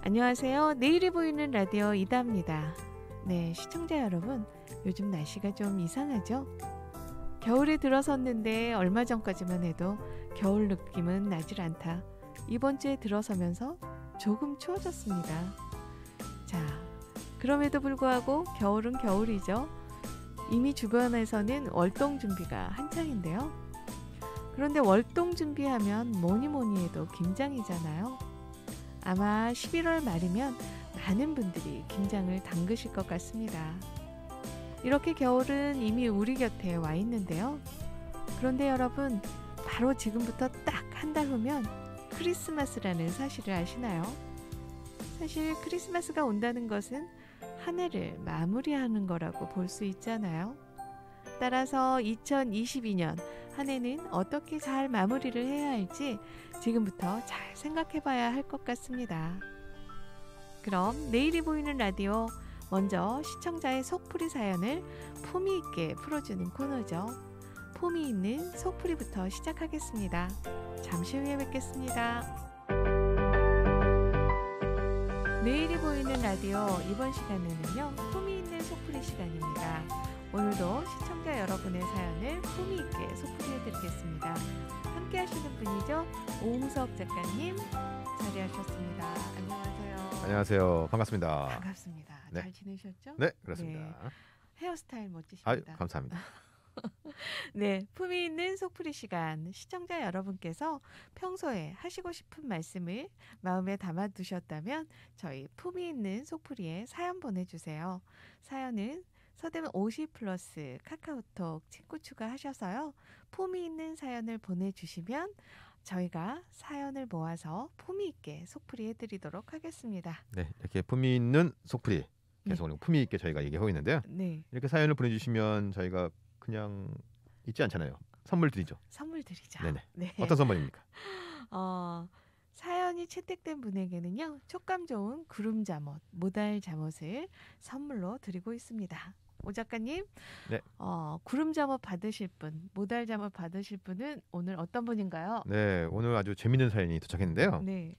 안녕하세요. 내일이 보이는 라디오 이다입니다. 네, 시청자 여러분, 요즘 날씨가 좀 이상하죠? 겨울이 들어섰는데 얼마 전까지만 해도 겨울 느낌은 나질 않다. 이번 주에 들어서면서 조금 추워졌습니다. 자, 그럼에도 불구하고 겨울은 겨울이죠. 이미 주변에서는 월동 준비가 한창인데요. 그런데 월동 준비하면 뭐니 해도 김장이잖아요. 아마 11월 말이면 많은 분들이 김장을 담그실 것 같습니다. 이렇게 겨울은 이미 우리 곁에 와 있는데요. 그런데 여러분, 바로 지금부터 딱 한 달 후면 크리스마스라는 사실을 아시나요? 사실 크리스마스가 온다는 것은 한 해를 마무리하는 거라고 볼 수 있잖아요. 따라서 2022년 한 해는 어떻게 잘 마무리를 해야 할지 지금부터 잘 생각해 봐야 할 것 같습니다. 그럼 내일이 보이는 라디오, 먼저 시청자의 속풀이 사연을 품위 있게 풀어주는 코너죠. 품위 있는 속풀이부터 시작하겠습니다. 잠시 후에 뵙겠습니다. 내일이 보이는 라디오, 이번 시간에는요, 품위 있는 속풀이 시간입니다. 오늘도 시청자 여러분의 사연을 품위 있게 속풀이해드리겠습니다. 함께 하시는 분이죠. 오웅석 작가님 자리하셨습니다. 안녕하세요. 안녕하세요. 반갑습니다. 반갑습니다. 네. 잘 지내셨죠? 네, 그렇습니다. 네. 헤어스타일 멋지십니다. 아유, 감사합니다. 네, 품위 있는 속풀이 시간. 시청자 여러분께서 평소에 하시고 싶은 말씀을 마음에 담아두셨다면 저희 품위 있는 속풀이에 사연 보내주세요. 사연은 서대문 50+ 카카오톡 친구 추가하셔서요. 품위 있는 사연을 보내주시면 저희가 사연을 모아서 품위 있게 속풀이 해드리도록 하겠습니다. 네, 이렇게 품위 있는 속풀이 계속 오늘 품위 있게 저희가 얘기하고 있는데요. 네, 이렇게 사연을 보내주시면 저희가 그냥 있지 않잖아요. 선물 드리죠. 선물 드리죠. 네네. 네. 어떤 선물입니까? 사연이 채택된 분에게는요, 촉감 좋은 구름 잠옷, 모달 잠옷을 선물로 드리고 있습니다. 오 작가님, 네. 구름 잠옷 받으실 분, 모달 잠옷 받으실 분은 오늘 어떤 분인가요? 네, 오늘 아주 재밌는 사연이 도착했는데요. 네.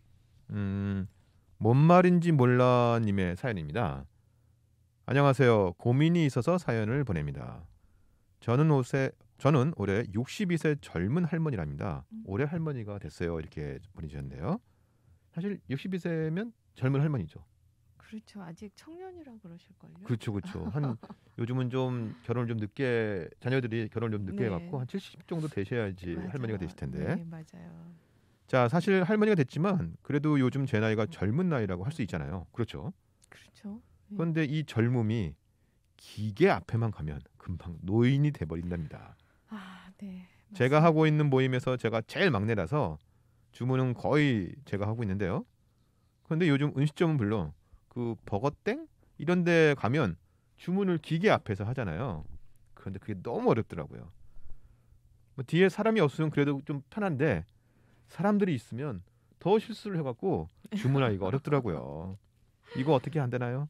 뭔 말인지 몰라님의 사연입니다. 안녕하세요. 고민이 있어서 사연을 보냅니다. 저는 올해 62세 젊은 할머니랍니다. 올해 할머니가 됐어요. 이렇게 보내주셨는데요. 사실 62세면 젊은 할머니죠. 그렇죠. 아직 청년이라고 그러실걸요. 그렇죠. 한 요즘은 좀 결혼을 좀 늦게, 자녀들이 결혼을 좀 늦게 네. 해갖고 한 70 정도 되셔야지 맞아요. 할머니가 되실 텐데. 네, 맞아요. 자, 사실 할머니가 됐지만 그래도 요즘 제 나이가 젊은 나이라고 할 수 있잖아요. 그렇죠. 그렇죠. 네. 그런데 이 젊음이 기계 앞에만 가면 금방 노인이 돼버린답니다. 네. 제가 맞습니다. 하고 있는 모임에서 제가 제일 막내라서 주문은 거의 제가 하고 있는데요. 그런데 요즘 음식점은 물론 그 버거땡 이런 데 가면 주문을 기계 앞에서 하잖아요. 그런데 그게 너무 어렵더라고요. 뭐 뒤에 사람이 없으면 그래도 좀 편한데 사람들이 있으면 더 실수를 해갖고 주문하기가 어렵더라고요. 이거 어떻게 안 되나요?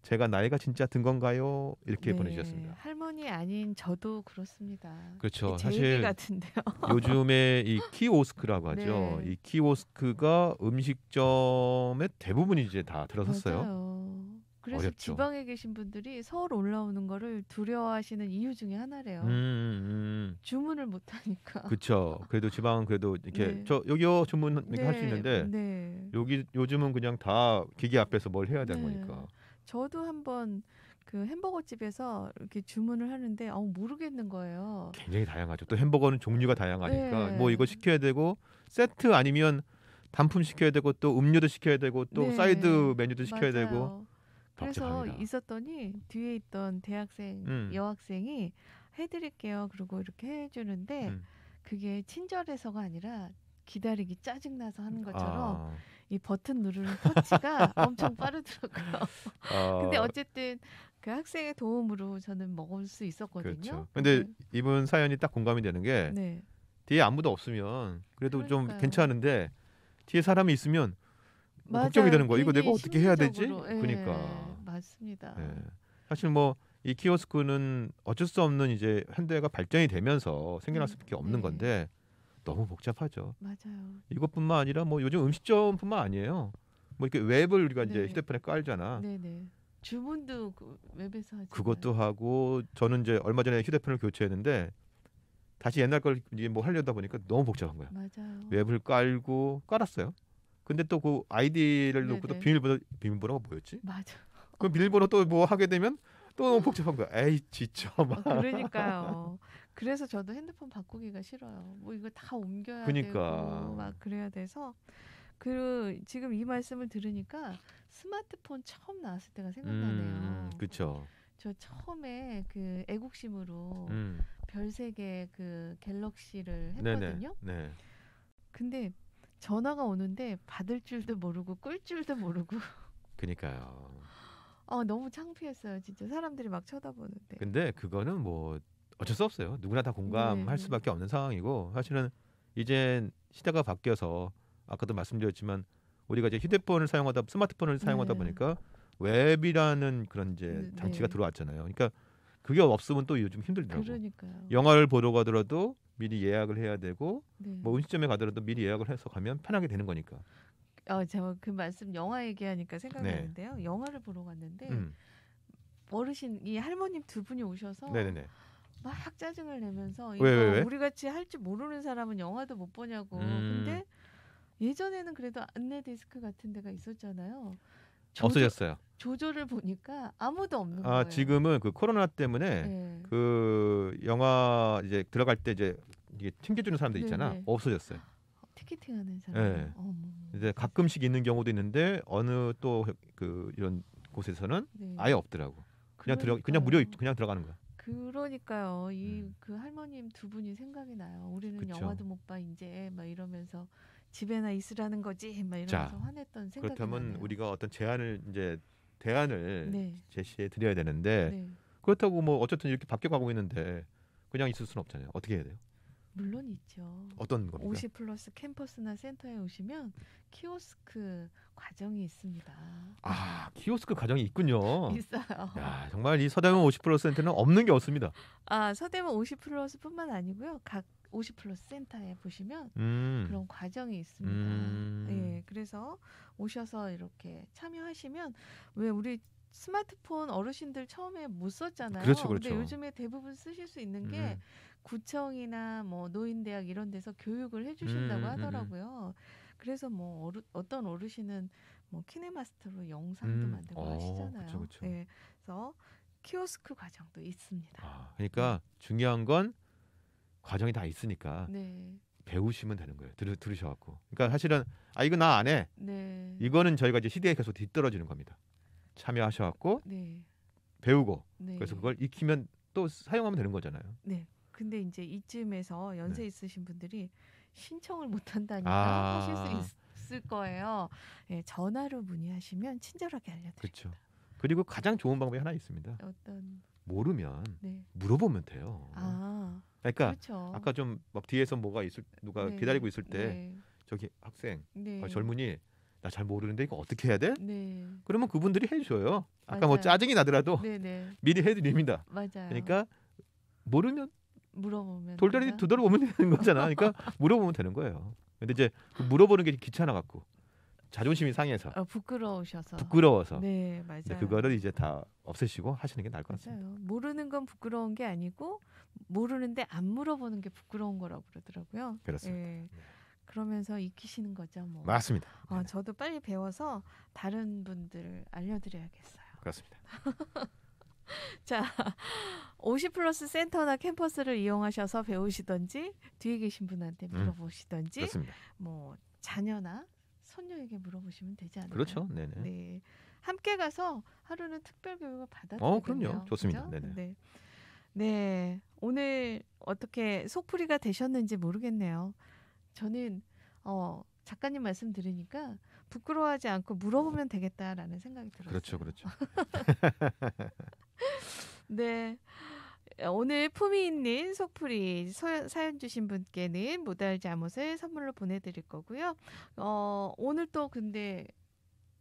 제가 나이가 진짜 든 건가요? 이렇게 네, 보내주셨습니다. 할머니 아닌 저도 그렇습니다. 그렇죠. 제 얘기 사실 같은데요. 요즘에 이 키오스크라고 하죠. 네. 이 키오스크가 음식점의 대부분이 이제 다 들어섰어요. 맞아요. 그래서 어렵죠. 지방에 계신 분들이 서울 올라오는 거를 두려워하시는 이유 중에 하나래요. 주문을 못 하니까. 그렇죠. 그래도 지방은 그래도 이렇게 네. 저 여기요 주문 이렇게 할 수 있는데 네. 여기 요즘은 그냥 다 기계 앞에서 뭘 해야 되는 네. 거니까. 저도 한번 그 햄버거 집에서 이렇게 주문을 하는데 모르겠는 거예요. 굉장히 다양하죠. 또 햄버거는 종류가 다양하니까 네. 뭐 이거 시켜야 되고 세트 아니면 단품 시켜야 되고 또 음료도 시켜야 되고 또 네. 사이드 메뉴도 시켜야 맞아요. 되고 그래서 복잡합니다. 있었더니 뒤에 있던 대학생 여학생이 해드릴게요. 그리고 이렇게 해주는데 그게 친절해서가 아니라 기다리기 짜증나서 하는 것처럼 이 버튼 누르는 터치가 엄청 빠르더라고요. 근데 어쨌든 그 학생의 도움으로 저는 먹을 수 있었거든요. 그렇죠. 근데 이분 사연이 딱 공감이 되는 게 네. 뒤에 아무도 없으면 그래도 좀 그러니까요. 괜찮은데 뒤에 사람이 있으면 맞아요. 걱정이 되는 거야. 이거 내가 괜히 어떻게 해야 되지? 심리적으로. 예, 그러니까. 맞습니다. 예. 사실 뭐 이 키오스크는 어쩔 수 없는 이제 현대가 발전이 되면서 생겨날 수밖에 없는 네. 건데 너무 복잡하죠. 맞아요. 이것뿐만 아니라 뭐 요즘 음식점뿐만 아니에요. 뭐 이렇게 웹을 우리가 이제 네. 휴대폰에 깔잖아. 네네. 주문도 그 웹에서 하잖아요. 그것도 하고 저는 이제 얼마 전에 휴대폰을 교체했는데 다시 옛날 걸 이제 뭐 하려다 보니까 너무 복잡한 거야. 맞아요. 웹을 깔았어요. 근데 또 그 아이디를 넣고 또 네네. 비밀번호가 뭐였지? 맞아. 그 비밀번호 또 뭐 하게 되면 또 너무 복잡한 거야. 에이 진짜 막. 그러니까요. 그래서 저도 핸드폰 바꾸기가 싫어요. 뭐 이거 다 옮겨야 되고 그니까. 막 그래야 돼서 지금 이 말씀을 들으니까 스마트폰 처음 나왔을 때가 생각나네요. 그쵸. 저 처음에 그 애국심으로 별 3개 그 갤럭시를 네네. 했거든요. 네. 근데 전화가 오는데 받을 줄도 모르고 끌 줄도 모르고 그니까요. 너무 창피했어요. 진짜 사람들이 막 쳐다보는데. 근데 그거는 뭐 어쩔 수 없어요. 누구나 다 공감할 네. 수밖에 없는 상황이고 사실은 이젠 시대가 바뀌어서 아까도 말씀드렸지만 우리가 이제 휴대폰을 사용하다 스마트폰을 사용하다 네. 보니까 웹이라는 그런 이제 장치가 네. 들어왔잖아요. 그러니까 그게 없으면 또 요즘 힘들더라고. 그러니까요. 영화를 보러 가더라도 미리 예약을 해야 되고 네. 뭐 음식점에 가더라도 미리 예약을 해서 가면 편하게 되는 거니까. 제가 그 말씀 영화 얘기하니까 생각나는데요. 영화를 보러 갔는데 어르신 이 할머님 2분이 오셔서 네네네. 막 짜증을 내면서 왜? 우리 같이 할 줄 모르는 사람은 영화도 못 보냐고. 근데 예전에는 그래도 안내 데스크 같은 데가 있었잖아요. 없어졌어요. 조조를 보니까 아무도 없는 아 거예요. 지금은 그 코로나 때문에 네. 그 영화 이제 들어갈 때 이제 이게 챙겨주는 사람들 있잖아. 네네. 없어졌어요. 티켓팅하는 사람. 네. 이제 가끔씩 있는 경우도 있는데 어느 또 그 이런 곳에서는 네. 아예 없더라고. 그냥 그냥 들어가는 거야. 그러니까요. 그 할머님 2분이 생각이 나요. 우리는 그쵸. 영화도 못 봐 이제 막 이러면서 집에나 있으라는 거지 막 이러면서 화냈던 생각이 그렇다면 나네요. 우리가 어떤 대안을 네. 제시해 드려야 되는데 네. 그렇다고 뭐 어쨌든 이렇게 바뀌어가고 있는데 그냥 있을 수는 없잖아요. 어떻게 해야 돼요? 물론 있죠. 어떤 겁니까? 50+ 캠퍼스나 센터에 오시면 키오스크 과정이 있습니다. 아 키오스크 과정이 있군요. 있어요. 야 정말 이 서대문 50%는 없는 게 없습니다. 서대문 50+뿐만 아니고요. 각 50+ 센터에 보시면 그런 과정이 있습니다. 네, 그래서 오셔서 이렇게 참여하시면 왜 우리 스마트폰 어르신들 처음에 못 썼잖아요. 그렇죠. 근데 요즘에 대부분 쓰실 수 있는 게 구청이나 뭐 노인대학 이런 데서 교육을 해주신다고 하더라고요. 그래서 뭐 어떤 어르신은 뭐 키네마스터로 영상도 만들고 하시잖아요. 그쵸. 네, 그래서 키오스크 과정도 있습니다. 그러니까 중요한 건 과정이 다 있으니까 네. 배우시면 되는 거예요. 들으셔갖고. 그러니까 사실은 이거 나 안 해. 네. 이거는 저희가 이제 시대에 계속 뒤떨어지는 겁니다. 참여하셔갖고 네. 배우고 네. 그래서 그걸 익히면 또 사용하면 되는 거잖아요. 네. 근데 이제 이쯤에서 연세 있으신 분들이 신청을 못 한다니까 하실 수 있을 거예요. 네, 전화로 문의하시면 친절하게 알려드립니다. 그렇죠. 그리고 가장 좋은 방법이 하나 있습니다. 어떤? 모르면 네. 물어보면 돼요. 그러니까 그렇죠. 아까 좀 막 뒤에서 누가 네. 기다리고 있을 때 네. 저기 학생, 네. 젊은이 나 잘 모르는데 이거 어떻게 해야 돼? 네. 그러면 그분들이 해줘요. 아까 맞아요. 뭐 짜증이 나더라도 네네. 미리 해드립니다. 맞아요. 그러니까 모르면 물어보면 돌다리 두드려보면 되는 거잖아. 그러니까 물어보면 되는 거예요. 근데 이제 그 물어보는 게 귀찮아 갖고 자존심이 상해서 부끄러워서 네, 맞아요. 그거를 이제 다 없애시고 하시는 게 나을 것 같습니다. 맞아요. 모르는 건 부끄러운 게 아니고 모르는데 안 물어보는 게 부끄러운 거라고 그러더라고요. 그렇습니다. 네. 그러면서 익히시는 거죠, 뭐. 맞습니다. 저도 빨리 배워서 다른 분들 알려드려야겠어요. 그렇습니다. 자, 50+ 센터나 캠퍼스를 이용하셔서 배우시던지 뒤에 계신 분한테 물어보시던지 그렇습니다. 뭐 자녀나 손녀에게 물어보시면 되지 않을까요? 그렇죠. 네네. 네, 함께 가서 하루는 특별 교육을 받아도 되겠네요. 그럼요. 좋습니다. 그죠? 네네. 네, 오늘 어떻게 속풀이가 되셨는지 모르겠네요. 저는 작가님 말씀 들으니까 부끄러워하지 않고 물어보면 되겠다라는 생각이 들었어요. 그렇죠. 네. 오늘 품위 있는 속풀이 사연 주신 분께는 모달 잠옷을 선물로 보내드릴 거고요. 오늘 또 근데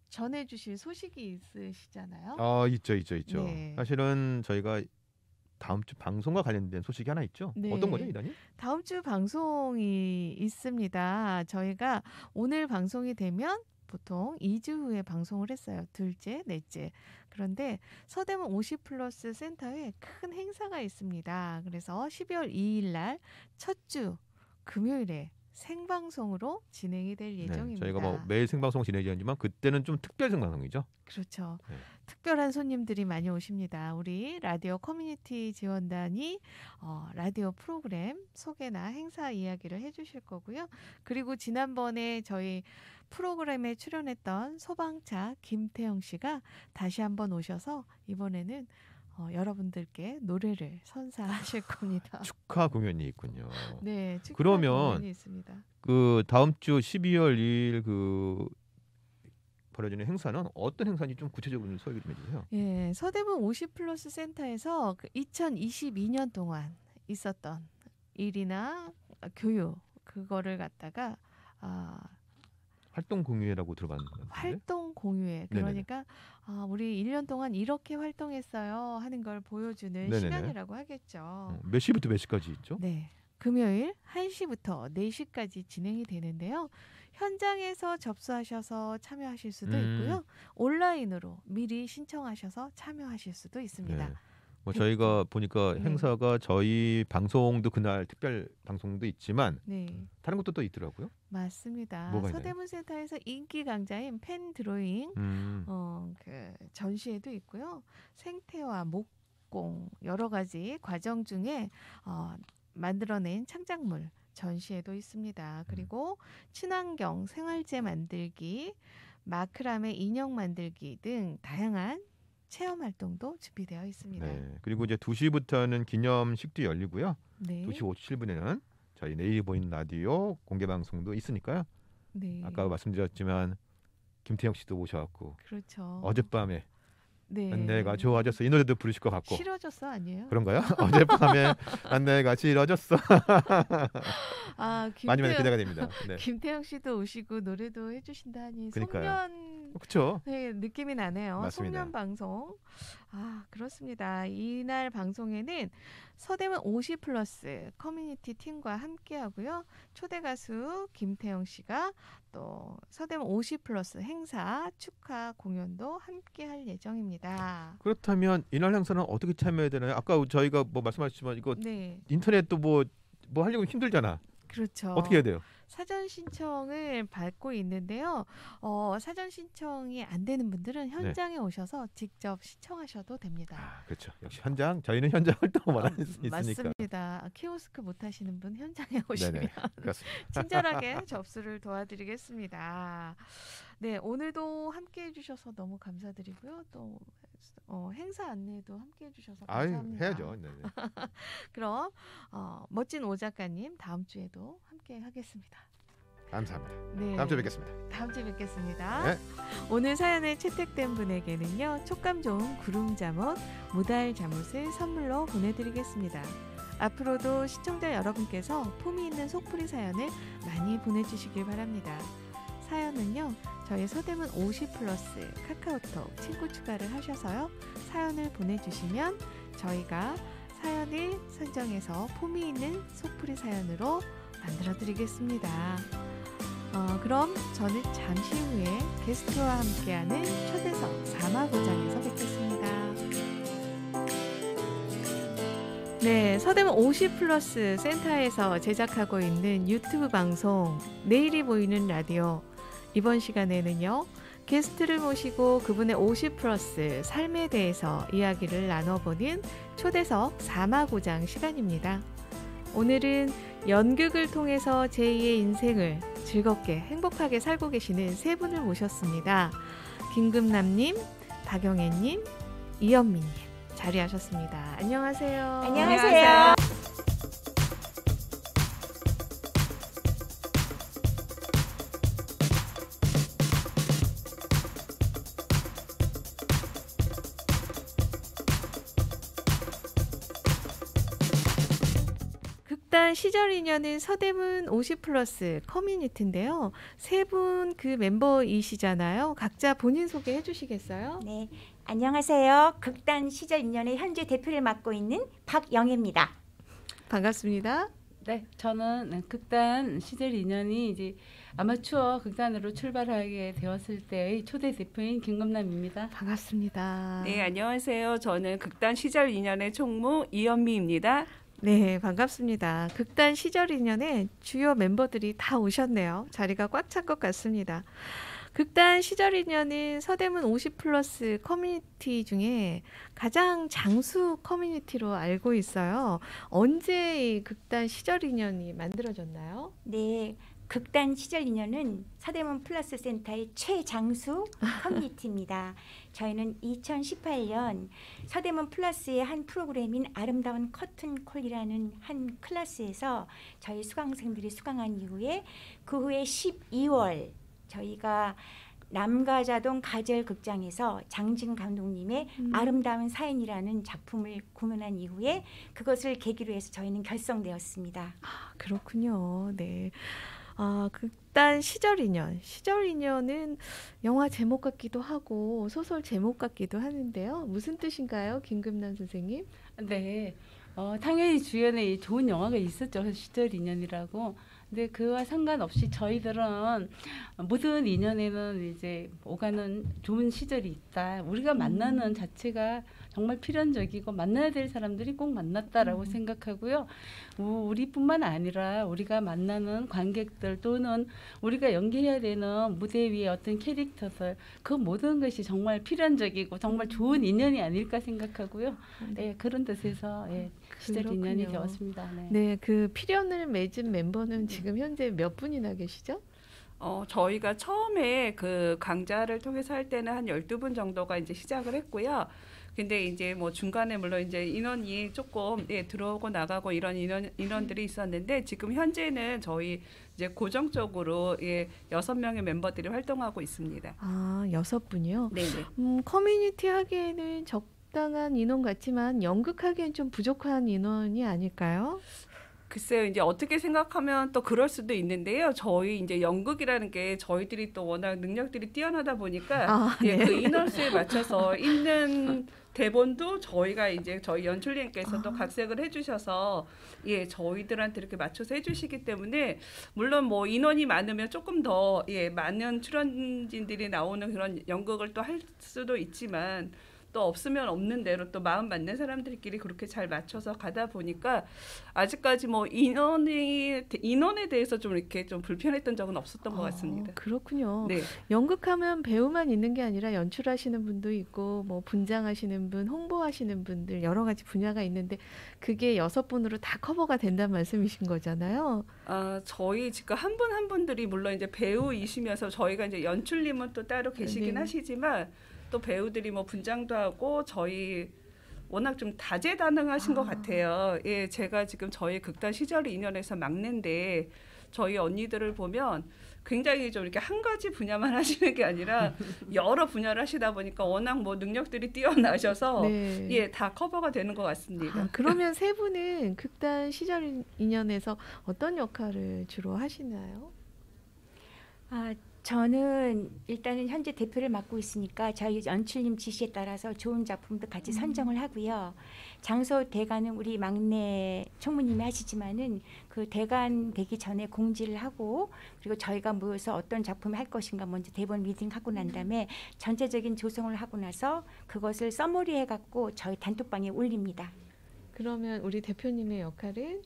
전해주실 소식이 있으시잖아요. 있죠. 네. 사실은 저희가 다음 주 방송과 관련된 소식이 하나 있죠. 네. 어떤 거죠, 이단이? 다음 주 방송이 있습니다. 저희가 오늘 방송이 되면 보통 2주 후에 방송을 했어요. 둘째, 넷째. 그런데 서대문 50플러스 센터에 큰 행사가 있습니다. 그래서 12월 2일 날 첫 주 금요일에 생방송으로 진행이 될 예정입니다. 저희가 뭐 매일 생방송 진행이지만 그때는 좀 특별 생방송이죠. 그렇죠. 네. 특별한 손님들이 많이 오십니다. 우리 라디오 커뮤니티 지원단이 라디오 프로그램 소개나 행사 이야기를 해주실 거고요. 그리고 지난번에 저희 프로그램에 출연했던 소방차 김태형 씨가 다시 한번 오셔서 이번에는 여러분들께 노래를 선사하실 겁니다. 축하 공연이 있군요. 네, 축하 그러면 공연이 있습니다. 그 다음 주 12월 2일 그 벌어지는 행사는 어떤 행사인지 좀 구체적으로 좀 소개 좀 해주세요. 예, 서대문 50플러스 센터에서 그 2022년 동안 있었던 일이나 교육 그거를 갖다가 활동 공유회라고 들어봤는데. 활동 공유회. 그러니까 우리 1년 동안 이렇게 활동했어요 하는 걸 보여주는 네네네. 시간이라고 하겠죠. 몇 시부터 몇 시까지 있죠? 네. 금요일 1시부터 4시까지 진행이 되는데요. 현장에서 접수하셔서 참여하실 수도 있고요. 온라인으로 미리 신청하셔서 참여하실 수도 있습니다. 네. 뭐 저희가 보니까 네. 행사가 저희 방송도 그날 특별 방송도 있지만 네. 다른 것도 또 있더라고요. 맞습니다. 뭐가 있나요? 서대문 센터에서 인기 강자인 펜 드로잉 그 전시회도 있고요. 생태와 목공 여러 가지 과정 중에 만들어낸 창작물 전시회도 있습니다. 그리고 친환경 생활재 만들기, 마크라메 인형 만들기 등 다양한 체험 활동도 준비되어 있습니다. 네. 그리고 이제 2시부터는 기념식도 열리고요. 네. 2시 57분에는 저희 내일 보이는 라디오 공개 방송도 있으니까요. 네. 아까 말씀드렸지만 김태형 씨도 오셔갖고 그렇죠. 어젯밤에 네. 안내가 좋아졌어 이 노래도 부르실 것 같고 싫어졌어 아니에요? 그런가요? 어젯밤에 안내가 싫어졌어. 많이 많이 기대가 됩니다. 네. 김태형 씨도 오시고 노래도 해주신다니 그러니까요. 송년 그렇죠. 네, 느낌이 나네요. 맞습니다. 송년 방송. 그렇습니다. 이날 방송에는 서대문 50플러스 커뮤니티 팀과 함께하고요. 초대 가수 김태형 씨가 또 서대문 50플러스 행사 축하 공연도 함께할 예정입니다. 그렇다면 이날 행사는 어떻게 참여해야 되나요? 아까 저희가 뭐 말씀하셨지만 이거 네, 인터넷도 뭐 하려고 힘들잖아. 그렇죠. 어떻게 해야 돼요? 사전 신청을 받고 있는데요. 사전 신청이 안 되는 분들은 현장에 오셔서 직접 신청하셔도 됩니다. 그렇죠. 역시 현장 저희는 현장 활동을 원하는 수 있으니까. 맞습니다. 키오스크 못 하시는 분 현장에 오시면 네네. 그렇습니다. 친절하게 접수를 도와드리겠습니다. 네, 오늘도 함께해 주셔서 너무 감사드리고요. 또 행사 안내도 함께해 주셔서 감사합니다. 해야죠. 네네. 그럼 멋진 오 작가님 다음 주에도 함께 하겠습니다. 감사합니다. 네, 다음 주에 뵙겠습니다. 다음 주에 뵙겠습니다. 네. 오늘 사연에 채택된 분에게는요. 촉감 좋은 구름 잠옷, 무달 잠옷을 선물로 보내드리겠습니다. 앞으로도 시청자 여러분께서 품위 있는 속풀이 사연을 많이 보내주시길 바랍니다. 사연은요. 저희 서대문 50플러스 카카오톡 친구 추가를 하셔서요. 사연을 보내주시면 저희가 사연을 선정해서 품위 있는 속풀이 사연으로 만들어드리겠습니다. 그럼 저는 잠시 후에 게스트와 함께하는 초대석 사마고장에서 뵙겠습니다. 네, 서대문 50플러스 센터에서 제작하고 있는 유튜브 방송 내일이 보이는 라디오 이번 시간에는요. 게스트를 모시고 그분의 50플러스 삶에 대해서 이야기를 나눠보는 초대석 사마고장 시간입니다. 오늘은 연극을 통해서 제2의 인생을 즐겁게 행복하게 살고 계시는 세 분을 모셨습니다. 김금남님, 박영애님, 이현미님 자리하셨습니다. 안녕하세요. 안녕하세요. 극단 시절 인연은 서대문 50플러스 커뮤니티인데요. 세 분 그 멤버이시잖아요. 각자 본인 소개해 주시겠어요? 네, 안녕하세요. 극단 시절 인연의 현재 대표를 맡고 있는 박영애입니다. 반갑습니다. 네, 저는 극단 시절 인연이 이제 아마추어 극단으로 출발하게 되었을 때의 초대 대표인 김금남입니다. 반갑습니다. 네, 안녕하세요. 저는 극단 시절 인연의 총무 이현미입니다. 네, 반갑습니다. 극단 시절 인연에 주요 멤버들이 다 오셨네요. 자리가 꽉 찬 것 같습니다. 극단 시절 인연은 서대문 50+ 커뮤니티 중에 가장 장수 커뮤니티로 알고 있어요. 언제 이 극단 시절 인연이 만들어졌나요? 네, 극단 시절 인연은 서대문 플러스 센터의 최장수 커뮤니티입니다. 저희는 2018년 서대문 플러스의 한 프로그램인 아름다운 커튼콜이라는 한 클래스에서 저희 수강생들이 수강한 이후에 그 후에 12월 저희가 남가자동 가절극장에서 장진 감독님의 아름다운 사연이라는 작품을 공연한 이후에 그것을 계기로 해서 저희는 결성되었습니다. 아, 그렇군요. 네. 아, 극단 시절 인연. 시절 인연은 영화 제목 같기도 하고 소설 제목 같기도 하는데요. 무슨 뜻인가요, 김금남 선생님? 네, 당연히 주연에 좋은 영화가 있었죠. 시절 인연이라고. 근데 그와 상관없이 저희들은 모든 인연에는 이제 오가는 좋은 시절이 있다. 우리가 만나는 자체가 정말 필연적이고 만나야 될 사람들이 꼭 만났다라고 생각하고요. 우리뿐만 아니라 우리가 만나는 관객들 또는 우리가 연기해야 되는 무대 위의 어떤 캐릭터들 그 모든 것이 정말 필연적이고 정말 좋은 인연이 아닐까 생각하고요. 네, 그런 뜻에서 시절 인연이 그렇군요. 되었습니다. 네. 네, 그 필연을 맺은 멤버는 지금 현재 몇 분이나 계시죠? 저희가 처음에 그 강좌를 통해서 할 때는 한 12분 정도가 이제 시작을 했고요. 근데 이제 뭐 중간에 물론 이제 인원이 조금 들어오고 나가고 이런 인원들이 있었는데 지금 현재는 저희 이제 고정적으로 6명의 멤버들이 활동하고 있습니다. 아, 6분이요? 네네. 커뮤니티 하기에는 적당한 인원 같지만 연극하기엔 좀 부족한 인원이 아닐까요? 글쎄요, 이제 어떻게 생각하면 또 그럴 수도 있는데요. 저희 이제 연극이라는 게 저희들이 또 워낙 능력들이 뛰어나다 보니까 네. 그 인원수에 맞춰서 있는 대본도 저희가 이제 저희 연출님께서도 각색을 해주셔서 저희들한테 이렇게 맞춰서 해주시기 때문에 물론 뭐 인원이 많으면 조금 더 많은 출연진들이 나오는 그런 연극을 또 할 수도 있지만. 또 없으면 없는 대로 또 마음 맞는 사람들끼리 그렇게 잘 맞춰서 가다 보니까 아직까지 뭐 인원에 대해서 좀 이렇게 좀 불편했던 적은 없었던 것 같습니다. 그렇군요. 네. 연극하면 배우만 있는 게 아니라 연출하시는 분도 있고 뭐 분장하시는 분, 홍보하시는 분들 여러 가지 분야가 있는데 그게 6분으로 다 커버가 된다는 말씀이신 거잖아요. 저희 지금 한 분 한 분들이 물론 이제 배우이시면서 저희가 이제 연출님은 또 따로 계시긴 네. 하시지만 또 배우들이 뭐 분장도 하고 저희 워낙 좀 다재다능하신 것 같아요. 제가 지금 저희 극단 시절 인연에서 막내인데 저희 언니들을 보면 굉장히 좀 이렇게 한 가지 분야만 하시는 게 아니라 여러 분야를 하시다 보니까 워낙 뭐 능력들이 뛰어나셔서 네. 다 커버가 되는 것 같습니다. 아, 그러면 세 분은 극단 시절 인연에서 어떤 역할을 주로 하시나요? 저는 일단은 현재 대표를 맡고 있으니까 저희 연출님 지시에 따라서 좋은 작품도 같이 선정을 하고요. 장소 대관은 우리 막내 총무님이 하시지만은 그 대관 되기 전에 공지를 하고 그리고 저희가 모여서 어떤 작품을 할 것인가 먼저 대본 리딩하고 난 다음에 전체적인 조성을 하고 나서 그것을 써머리해 갖고 저희 단톡방에 올립니다. 그러면 우리 대표님의 역할은?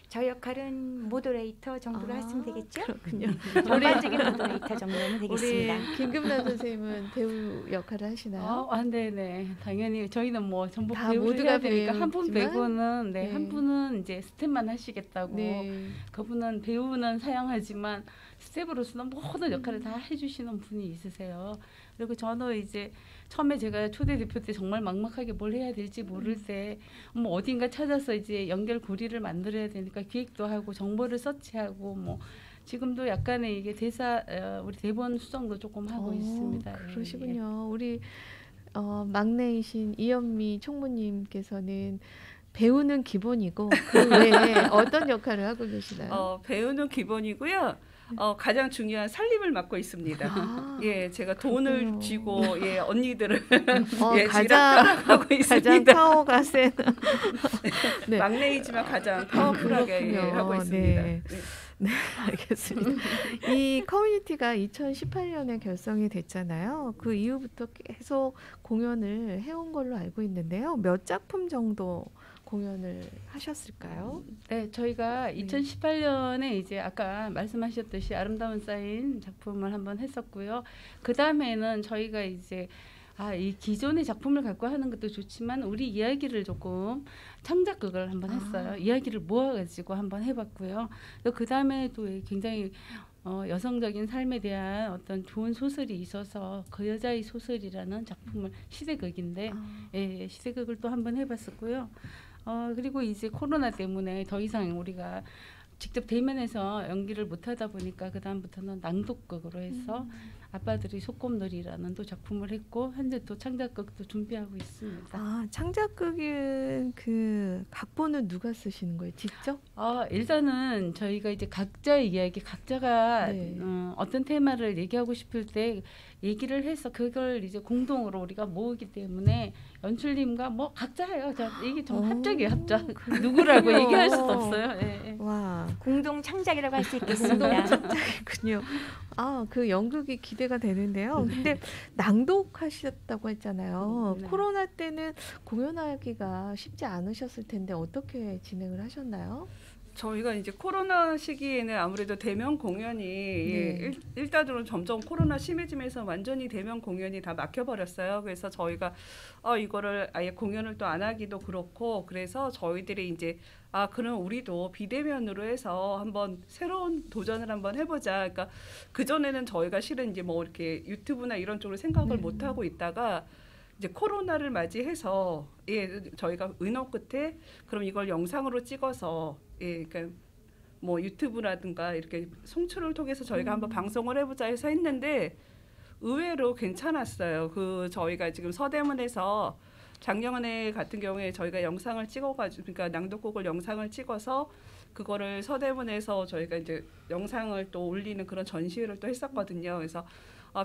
저 역할은 모더레이터 정도로 하시면 되겠죠? 그렇군요. 전반적인 모더레이터 정도는 되겠습니다. 우리 김금남 선생님은 배우 역할을 하시나요? 네네. 당연히 저희는 뭐 전부 다 배우를 모두가 해야 되니까 한 분 배우지만, 빼고는 네. 한 분은 이제 스텝만 하시겠다고. 네. 그분은 배우는 사양하지만 스텝으로서는 모든 역할을 다 해주시는 분이 있으세요. 그리고 저는 이제 처음에 제가 초대 대표 때 정말 막막하게 뭘 해야 될지 모를 때 뭐 어딘가 찾아서 이제 연결고리를 만들어야 되니까 기획도 하고 정보를 서치하고 뭐 지금도 약간의 이게 우리 대본 수정도 조금 하고 있습니다. 그러시군요. 우리 막내이신 이현미 총무님께서는 배우는 기본이고 그 외에 어떤 역할을 하고 계시나요? 배우는 기본이고요. 가장 중요한 살림을 맡고 있습니다. 아, 예, 제가 돈을 그렇군요. 쥐고 예, 언니들을 어, 예, 가장 지락하고 가장 있습니다. 파워가 센. 네. 막내이지만 가장 파워풀하게 예, 그렇군요. 하고 있습니다. 네. 예. 네, 알겠습니다. 이 커뮤니티가 2018년에 결성이 됐잖아요. 그 이후부터 계속 공연을 해온 걸로 알고 있는데요. 몇 작품 정도 공연을 하셨을까요? 네, 저희가 2018년에 이제 아까 말씀하셨듯이 아름다운 사인 작품을 한번 했었고요. 그 다음에는 저희가 이제 이 기존의 작품을 갖고 하는 것도 좋지만 우리 이야기를 조금 창작극을 한번 했어요. 이야기를 모아가지고 한번 해봤고요. 그 다음에 또 굉장히 여성적인 삶에 대한 어떤 좋은 소설이 있어서 그 여자의 소설이라는 작품을 시대극인데 예, 시대극을 또 한번 해봤었고요. 그리고 이제 코로나 때문에 더 이상 우리가 직접 대면에서 연기를 못하다 보니까 그 다음부터는 낭독극으로 해서 아빠들이 소꿉놀이라는 또 작품을 했고 현재 또 창작극도 준비하고 있습니다. 아, 창작극은 그 각본은 누가 쓰시는 거예요? 직접? 일단은 저희가 이제 각자의 이야기, 각자가 네. 어떤 테마를 얘기하고 싶을 때 얘기를 해서 그걸 이제 공동으로 우리가 모으기 때문에 연출님과 뭐 각자예요. 이게 좀 합작이에요, 합작. 누구라고 얘기할 수도 없어요. 예, 예. 와, 공동 창작이라고 할 수 공동 있겠습니다. 창작이군요. 그 연극이 기대가 되는데요. 근데 낭독하셨다고 했잖아요. 네. 코로나 때는 공연하기가 쉽지 않으셨을 텐데 어떻게 진행을 하셨나요? 저희가 이제 코로나 시기에는 아무래도 대면 공연이 네. 일단으로 점점 코로나 심해지면서 완전히 대면 공연이 다 막혀버렸어요. 그래서 저희가 이거를 아예 공연을 또 안 하기도 그렇고 그래서 저희들이 이제 그럼 우리도 비대면으로 해서 한번 새로운 도전을 한번 해보자. 그러니까 그 전에는 저희가 실은 이제 뭐 이렇게 유튜브나 이런 쪽으로 생각을 못 하고 있다가 이제 코로나를 맞이해서 저희가 의논 끝에 그럼 이걸 영상으로 찍어서 그러니까 뭐 유튜브라든가 이렇게 송출을 통해서 저희가 한번 방송을 해보자 해서 했는데 의외로 괜찮았어요. 저희가 지금 서대문에서 작년에 같은 경우에 저희가 영상을 찍어가지고 그러니까 낭독곡을 영상을 찍어서 그거를 서대문에서 저희가 이제 영상을 또 올리는 그런 전시회를 또 했었거든요. 그래서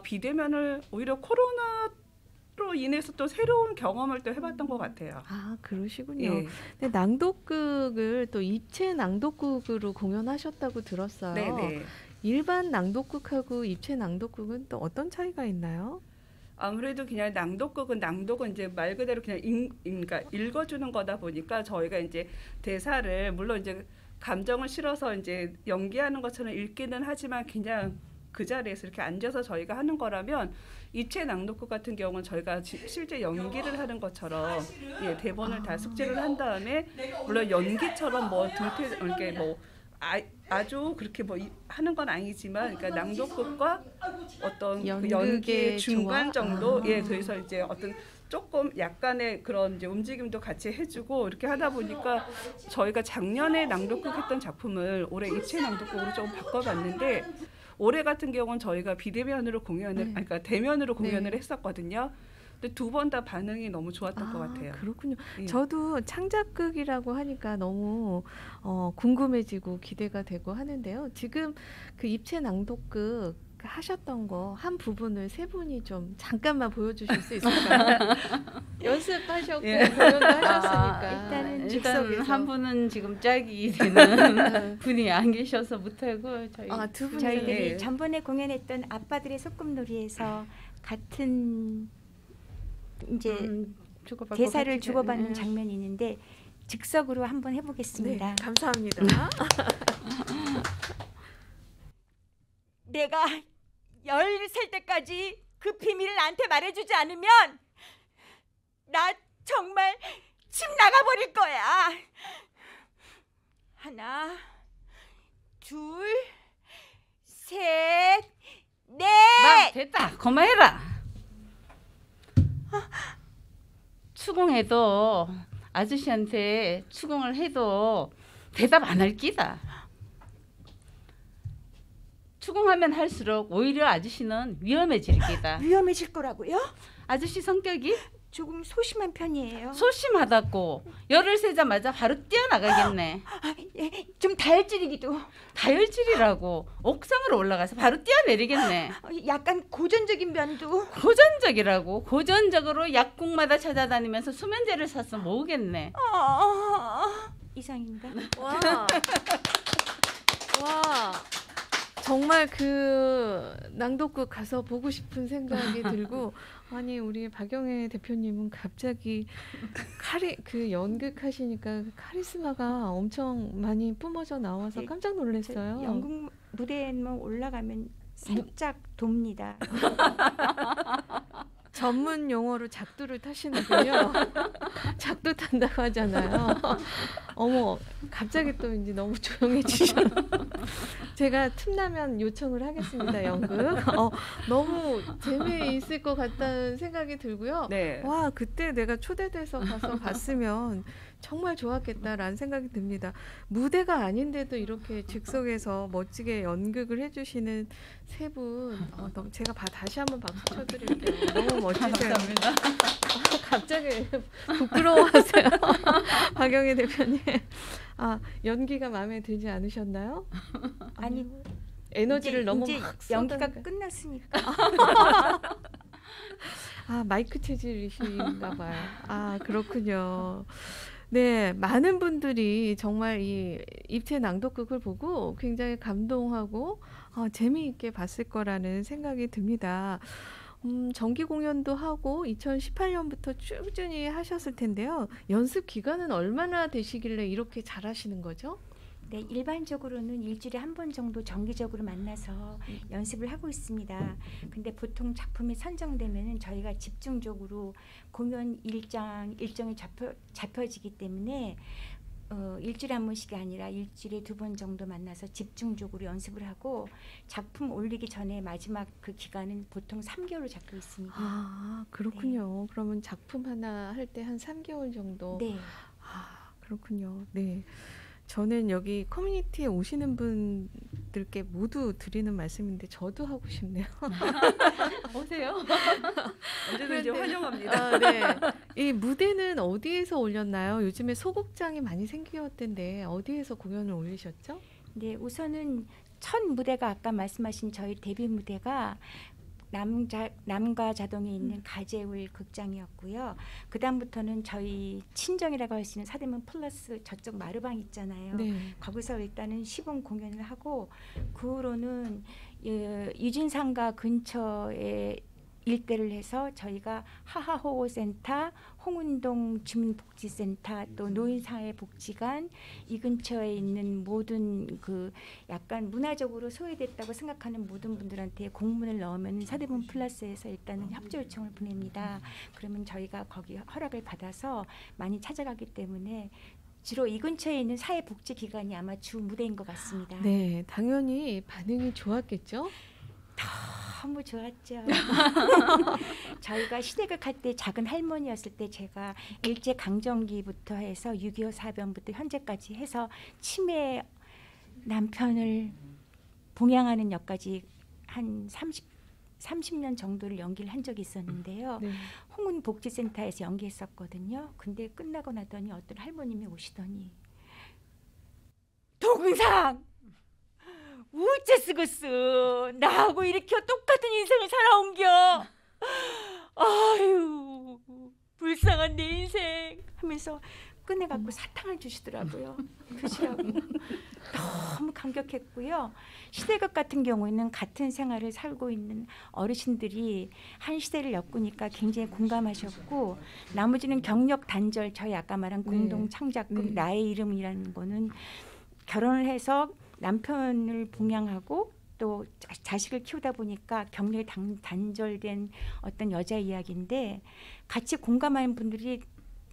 비대면을 오히려 코로나로 인해서 또 새로운 경험을 또 해봤던 것 같아요. 그러시군요. 예. 근데 낭독극을 또 입체 낭독극으로 공연하셨다고 들었어요. 네네. 일반 낭독극하고 입체 낭독극은 또 어떤 차이가 있나요? 아무래도 그냥 낭독은 이제 말 그대로 그냥 그러니까 읽어주는 거다 보니까 저희가 이제 대사를 물론 이제 감정을 실어서 이제 연기하는 것처럼 읽기는 하지만 그냥 그 자리에서 이렇게 앉아서 저희가 하는 거라면 입체 낭독극 같은 경우는 저희가 실제 연기를 하는 것처럼 대본을 다 숙지를 한 다음에 물론 연기처럼 뭐 이렇게 뭐 아주 그렇게 뭐 하는 건 아니지만 그러니까 낭독극과 어떤 그 연기의 중간 정도 그래서 이제 어떤 조금 약간의 그런 이제 움직임도 같이 해주고 이렇게 하다 보니까 저희가 작년에 낭독극 했던 작품을 올해 입체 낭독극으로 조금 바꿔봤는데 올해 같은 경우는 저희가 비대면으로 그러니까 대면으로 공연을 했었거든요. 근데 두 번 다 반응이 너무 좋았던 것 같아요. 그렇군요. 예. 저도 창작극이라고 하니까 너무 궁금해지고 기대가 되고 하는데요. 지금 그 입체 낭독극 하셨던 거 한 부분을 세 분이 좀 잠깐만 보여주실 수 있을까요? 연습하셨고 공연도 하셨으니까 일단 한 분은 지금 짝이 되는 분이 안 계셔서 못하고 두 분이 저희들이 전번에 공연했던 아빠들의 소꿉놀이에서 같은 이제 대사를 주고받는 장면이 있는데 즉석으로 한번 해보겠습니다. 네, 감사합니다. 내가 10살 때까지 그 비밀을 나한테 말해주지 않으면 나 정말 집 나가버릴 거야. 하나, 둘, 셋, 넷. 됐다. 그만해라. 추궁해도 아저씨한테 추궁을 해도 대답 안 할 끼다. 추궁하면 할수록 오히려 아저씨는 위험해질 끼다. 위험해질 거라고요? 아저씨 성격이 조금 소심한 편이에요. 소심하다고 열을 세자마자 바로 뛰어나가겠네. 아, 예, 좀 다혈질이기도. 다혈질이라고 옥상으로 올라가서 바로 뛰어내리겠네. 약간 고전적인 면도. 고전적이라고 고전적으로 약국마다 찾아다니면서 수면제를 사서 모으겠네. 이상입니다. 와. 와. 정말 그 낭독극 가서 보고 싶은 생각이 들고 아니 우리 박영애 대표님은 갑자기 그 연극하시니까 카리스마가 엄청 많이 뿜어져 나와서 네, 깜짝 놀랐어요. 연극 무대에만 올라가면 살짝 돕니다. 전문 용어로 작두를 타시는군요. 작두 탄다고 하잖아요. 어머, 갑자기 또 이제 너무 조용해지셔. 제가 틈나면 요청을 하겠습니다. 연극. 너무 재미있을 것 같다는 생각이 들고요. 네. 와, 그때 내가 초대돼서 가서 봤으면 정말 좋았겠다라는 생각이 듭니다. 무대가 아닌데도 이렇게 즉석에서 멋지게 연극을 해주시는 세 분, 제가 다시 한번 박수 쳐드릴게요. 너무 멋지세요. 감사합니다. 갑자기 부끄러워하세요. 박영애 대표님. 연기가 마음에 들지 않으셨나요? 아니, 에너지를 너무 이제 막 연기가 쏟아니까. 끝났으니까. 마이크 체질이신가 봐요. 그렇군요. 네, 많은 분들이 정말 이 입체 낭독극을 보고 굉장히 감동하고 재미있게 봤을 거라는 생각이 듭니다. 정기 공연도 하고 2018년부터 꾸준히 하셨을 텐데요. 연습 기간은 얼마나 되시길래 이렇게 잘하시는 거죠? 네, 일반적으로는 일주일에 한 번 정도 정기적으로 만나서 연습을 하고 있습니다. 근데 보통 작품이 선정되면은 저희가 집중적으로 공연 일정이 잡혀지기 때문에 일주일에 한 번씩이 아니라 일주일에 2번 정도 만나서 집중적으로 연습을 하고 작품 올리기 전에 마지막 그 기간은 보통 3개월로 잡고 있습니다. 그렇군요. 그러면 작품 하나 할 때 한 3개월 정도. 네. 그렇군요. 네. 저는 여기 커뮤니티에 오시는 분들께 모두 드리는 말씀인데 저도 하고 싶네요. 오세요. 언제든지 환영합니다. 네. 이 무대는 어디에서 올렸나요? 요즘에 소극장이 많이 생겼던데 어디에서 공연을 올리셨죠? 네, 우선은 첫 무대가 아까 말씀하신 저희 데뷔 무대가 남과 자동에 있는 가재울 극장이었고요. 그 다음부터는 저희 친정이라고 할 수 있는 사대문 플러스 저쪽 마르방 있잖아요. 네. 거기서 일단은 시범 공연을 하고 그 후로는 유진상가 근처에 일대를 해서 저희가 하하호호센터, 홍은동 주민복지센터, 또 노인사회복지관 이 근처에 있는 모든 그 약간 문화적으로 소외됐다고 생각하는 모든 분들한테 공문을 넣으면 사대문 플러스에서 일단은 협조 요청을 보냅니다. 그러면 저희가 거기 허락을 받아서 많이 찾아가기 때문에 주로 이 근처에 있는 사회복지기관이 아마 주 무대인 것 같습니다. 네, 당연히 반응이 좋았겠죠? 너무 좋았죠. 저희가 시대극 할 때 작은 할머니였을 때 제가 일제 강점기부터 해서 6.25 사변부터 현재까지 해서 치매 남편을 봉양하는 역까지 한 30년 정도를 연기를 한 적이 있었는데요. 네. 홍은복지센터에서 연기했었거든요. 근데 끝나고 나더니 어떤 할머님이 오시더니 동상! 우째 쓰겠어. 나하고 이렇게 똑같은 인생을 살아온겨. 아유 불쌍한 내 인생 하면서 꺼내갖고 사탕을 주시더라고요. 드시라고. 너무 감격했고요. 시대극 같은 경우에는 같은 생활을 살고 있는 어르신들이 한 시대를 엮으니까 굉장히 공감하셨고 나머지는 경력 단절 저희 아까 말한 공동 창작극 나의 이름이라는 거는 결혼을 해서 남편을 봉양하고 또 자식을 키우다 보니까 경력이 단절된 어떤 여자 이야기인데 같이 공감하는 분들이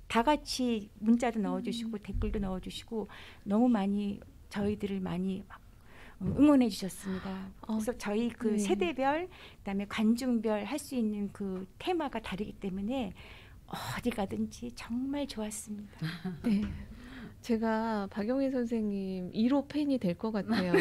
다 같이 문자도 넣어주시고 댓글도 넣어주시고 너무 많이 저희들을 많이 응원해 주셨습니다. 그래서 저희 그 세대별 그다음에 관중별 할 수 있는 그 테마가 다르기 때문에 어디 가든지 정말 좋았습니다. 네. 제가 박영애 선생님 1호 팬이 될 것 같아요.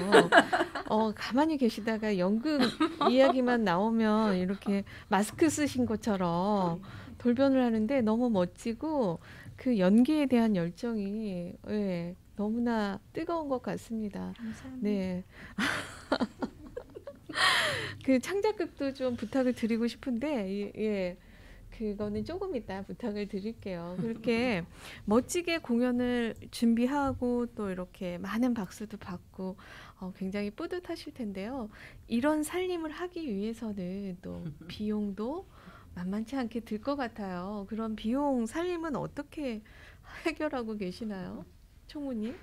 가만히 계시다가 연극 이야기만 나오면 이렇게 마스크 쓰신 것처럼 돌변을 하는데 너무 멋지고 그 연기에 대한 열정이 예, 너무나 뜨거운 것 같습니다. 감사합니다. 네. 그 창작극도 좀 부탁을 드리고 싶은데 예. 그거는 조금 이따 부탁을 드릴게요. 그렇게 멋지게 공연을 준비하고 또 이렇게 많은 박수도 받고 굉장히 뿌듯하실 텐데요. 이런 살림을 하기 위해서는 또 비용도 만만치 않게 들 것 같아요. 그런 비용 살림은 어떻게 해결하고 계시나요? 총무님?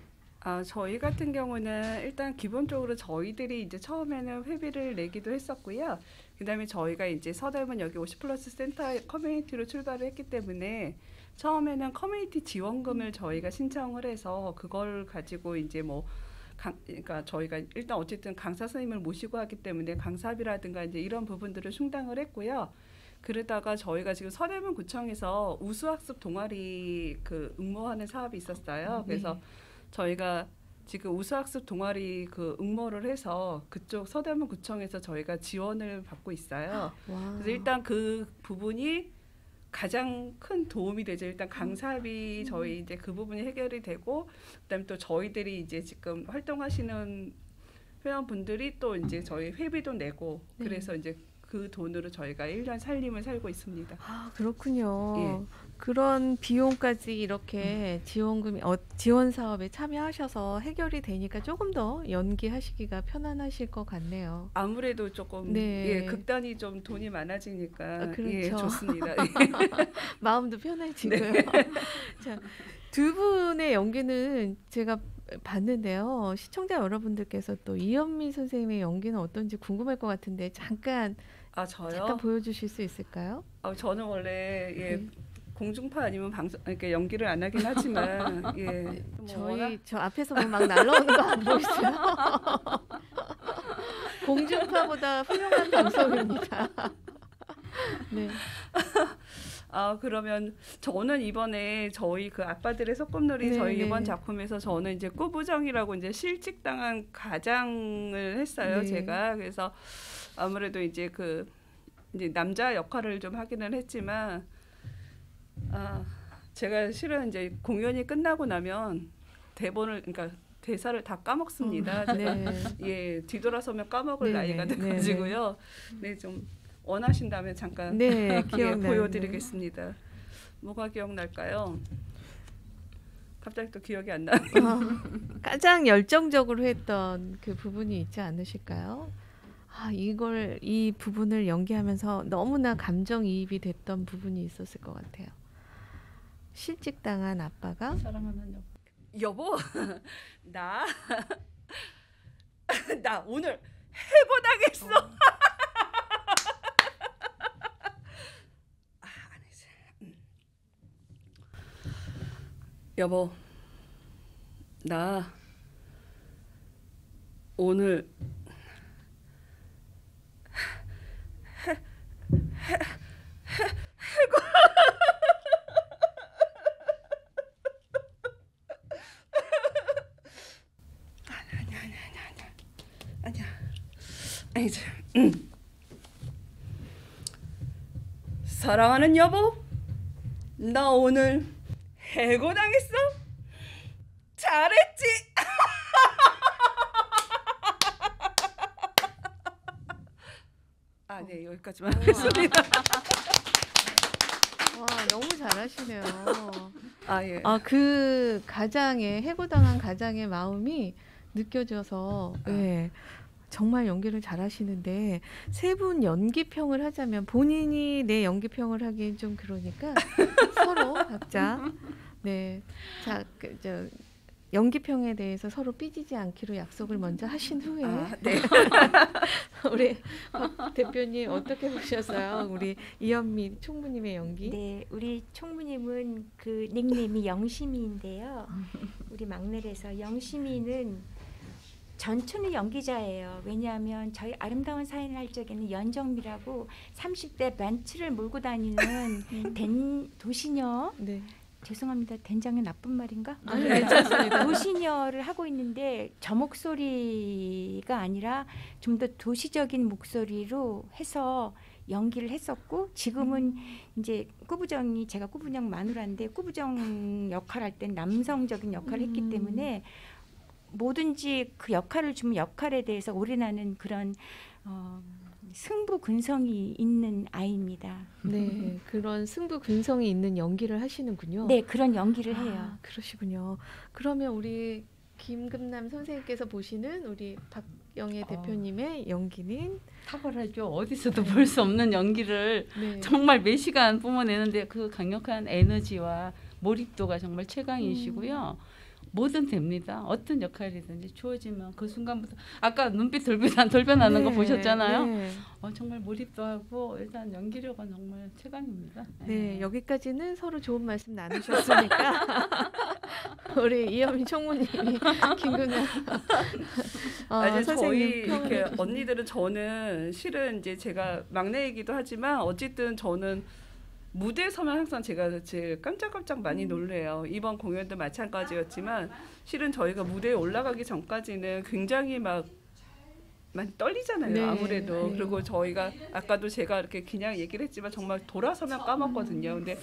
저희 같은 경우는 일단 기본적으로 저희들이 이제 처음에는 회비를 내기도 했었고요. 그다음에 저희가 이제 서대문 여기 50플러스 센터 커뮤니티로 출발을 했기 때문에 처음에는 커뮤니티 지원금을 저희가 신청을 해서 그걸 가지고 이제 뭐 그러니까 저희가 일단 어쨌든 강사 선생님을 모시고 하기 때문에 강사비라든가 이제 이런 부분들을 충당을 했고요. 그러다가 저희가 지금 서대문 구청에서 우수학습 동아리 그 응모하는 사업이 있었어요. 그래서 저희가 지금 우수학습 동아리 그 응모를 해서 그쪽 서대문 구청에서 저희가 지원을 받고 있어요. 와. 그래서 일단 그 부분이 가장 큰 도움이 되죠. 일단 강사비 저희 이제 그 부분이 해결이 되고 그다음에 또 저희들이 이제 지금 활동하시는 회원분들이 또 이제 저희 회비도 내고 네. 그래서 이제 그 돈으로 저희가 1년 살림을 살고 있습니다. 아, 그렇군요. 예. 그런 비용까지 이렇게 지원 사업에 참여하셔서 해결이 되니까 조금 더 연기하시기가 편안하실 것 같네요. 아무래도 조금 네. 예, 극단이 좀 돈이 많아지니까 그렇죠. 예, 좋습니다. 마음도 편해지고요. 자, 두 분의 연기는 제가 봤는데요. 시청자 여러분들께서 또 이현미 선생님의 연기는 어떤지 궁금할 것 같은데 잠깐 저요? 보여주실 수 있을까요? 저는 원래 예, 네. 공중파 아니면 방송 이렇게 연기를 안 하긴 하지만 예, 뭐 저 앞에서 뭐 막 날라오는 거 안 보이세요? 공중파보다 훌륭한 방송입니다. 네. 그러면 저는 이번에 저희 그 아빠들의 소꿉놀이 네, 저희 네. 이번 작품에서 저는 이제 꾸부정이라고 이제 실직당한 가장을 했어요. 네. 제가 그래서 아무래도 이제 그 이제 남자 역할을 좀 하기는 했지만 제가 실은 이제 공연이 끝나고 나면 대본을 그러니까 대사를 다 까먹습니다. 제가 네. 예 뒤돌아서면 까먹을 네, 나이가 네, 돼가지고요. 네, 좀 원하신다면 잠깐 네, 예, 기억나요. 보여드리겠습니다. 뭐가 기억날까요? 갑자기 또 기억이 안 나. 가장 열정적으로 했던 그 부분이 있지 않으실까요? 이 부분을 연기하면서 너무나 감정이입이 됐던 부분이 있었을 것 같아요. 실직당한 아빠가 사랑하는 여보, 나 오늘 해고당했어. 아니지. 여보, 나 오늘 아니야. 이제 사랑하는 여보, 나 오늘 해고당했어. 잘했지. 네, 여기까지만 하겠습니다. 와, 너무 잘하시네요. 예. 그 해고당한 가장의 마음이 느껴져서 예, 정말 연기를 잘하시는데 세 분 연기평을 하자면 본인이 내 연기평을 하기엔 좀 그러니까 서로 각자 연기평에 대해서 서로 삐지지 않기로 약속을 먼저 하신 후에 네. 우리 박 대표님 어떻게 보셨어요? 우리 이현미 총무님의 연기? 네, 우리 총무님은 그 닉네임이 영심이인데요. 우리 막내라서 영심이는 전투는 연기자예요. 왜냐하면 저희 아름다운 사연을 할 적에는 연정미라고 30대 벤츠를 몰고 다니는 도시녀. 네. 죄송합니다. 된장이 나쁜 말인가? 아니, 괜찮습니다. 도시녀를 하고 있는데 저 목소리가 아니라 좀 더 도시적인 목소리로 해서 연기를 했었고 지금은 이제 꾸부정이 제가 꾸부정 마누라인데 꾸부정 역할할 땐 남성적인 역할을 했기 때문에 뭐든지 그 역할을 주면 역할에 대해서 올인하는 그런 승부 근성이 있는 아이입니다. 네, 그런 승부 근성이 있는 연기를 하시는군요. 네, 그런 연기를 해요. 아, 그러시군요. 그러면 우리 김금남 선생님께서 보시는 우리 박영애 대표님의 연기는 탁월하죠. 어디서도 볼 수 없는 연기를 네. 정말 매 시간 뿜어내는데 그 강력한 에너지와 몰입도가 정말 최강이시고요. 뭐든 됩니다. 어떤 역할이든지 주어지면 그 순간부터 아까 눈빛 돌변하는 거 보셨잖아요. 네. 정말 몰입도 하고 일단 연기력은 정말 최강입니다. 네, 여기까지는 서로 좋은 말씀 나누셨으니까 우리 이현미 총무님이 김근혜 아니 저희 선생님 이렇게 평을 언니들은 저는 실은 이제 제가 막내이기도 하지만 어쨌든 저는 무대에 서면 항상 제가 제일 깜짝깜짝 많이 놀래요. 이번 공연도 마찬가지였지만 실은 저희가 무대에 올라가기 전까지는 굉장히 막 많이 떨리잖아요. 네, 아무래도. 네. 그리고 저희가 아까도 제가 이렇게 그냥 얘기를 했지만 정말 돌아서면 까먹거든요. 근데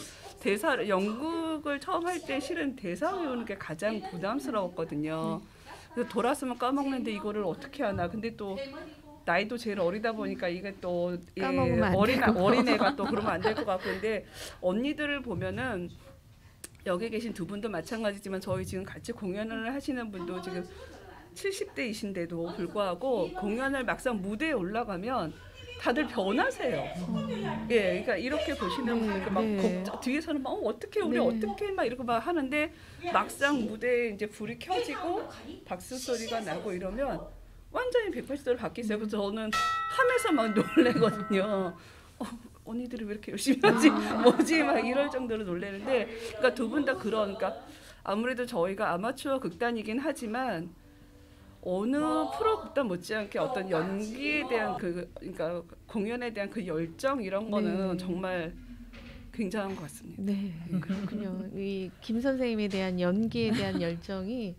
연극을 처음 할 때 실은 대사 외우는 게 가장 부담스러웠거든요. 그래서 돌아서면 까먹는데 이거를 어떻게 하나. 근데 또 나이도 제일 어리다 보니까 이게 또 까먹으면 안 어린애가 또 그러면 안 될 것 같고. 근데 언니들을 보면은 여기 계신 두 분도 마찬가지지만 저희 지금 같이 공연을 하시는 분도 지금 70대이신데도 불구하고 공연을 막상 무대에 올라가면 다들 변하세요. 예, 그러니까 이렇게 보시는 분들 막 뒤에서는 막 어떻게 우리 어떻게 막 이러고 막 하는데 막상 무대에 이제 불이 켜지고 박수 소리가 나고 이러면 완전히 180도로 바뀌세요. 그래서 저는 하면서 막 놀래거든요. 언니들이 왜 이렇게 열심히 하지? 뭐지? 막 이럴 정도로 놀래는데, 그러니까 두 분 다 그러니까 아무래도 저희가 아마추어 극단이긴 하지만 어느 프로 극단 못지않게 어떤 연기에 대한 그러니까 공연에 대한 그 열정 이런 거는 정말 굉장한 것 같습니다. 네, 그렇군요. 이 김 선생님에 대한 연기에 대한 열정이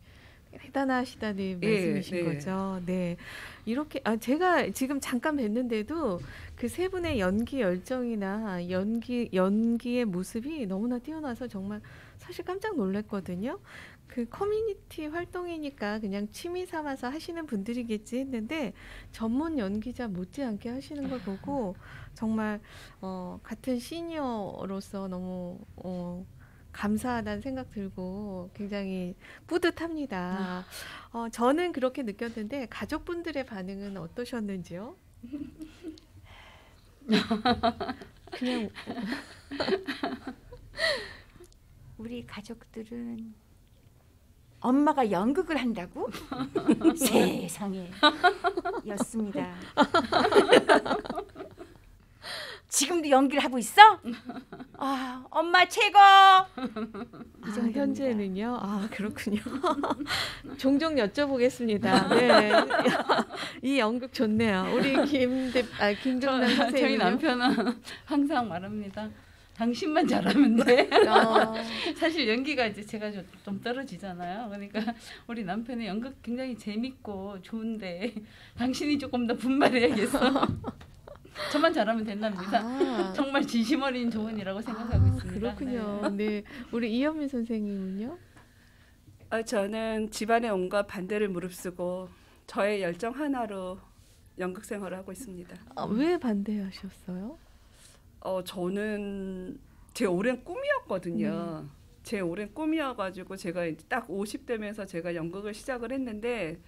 대단하시다는 말씀이신 거죠. 네, 이렇게 제가 지금 잠깐 뵀는데도 그 세 분의 연기 열정이나 연기의 모습이 너무나 뛰어나서 정말 사실 깜짝 놀랐거든요. 그 커뮤니티 활동이니까 그냥 취미 삼아서 하시는 분들이겠지 했는데 전문 연기자 못지않게 하시는 걸 보고 정말 같은 시니어로서 너무 감사하다는 생각 들고 굉장히 뿌듯합니다. 저는 그렇게 느꼈는데 가족분들의 반응은 어떠셨는지요? 그냥 우리 가족들은 엄마가 연극을 한다고? 세상에 였습니다. 지금도 연기를 하고 있어? 아, 엄마 최고! 이 정도입니다. 현재는요? 그렇군요. 종종 여쭤보겠습니다. 네. 이 연극 좋네요. 우리 김정남 선생님. 저희 남편은 항상 말합니다. 당신만 잘하면 돼. 사실 연기가 이제 제가 좀 떨어지잖아요. 그러니까 우리 남편은 연극 굉장히 재밌고 좋은데 당신이 조금 더 분발해야겠어. 저만 잘하면 된답니다. 정말 진심 어린 조언이라고 생각하고 있습니다. 그렇군요. 네, 우리 이현미 선생님은요? 저는 집안의 온갖 반대를 무릅쓰고 저의 열정 하나로 연극 생활을 하고 있습니다. 왜 반대하셨어요? 저는 제 오랜 꿈이었거든요. 제 오랜 꿈이어가지고 제가 이제 딱 50대면서 제가 연극을 시작을 했는데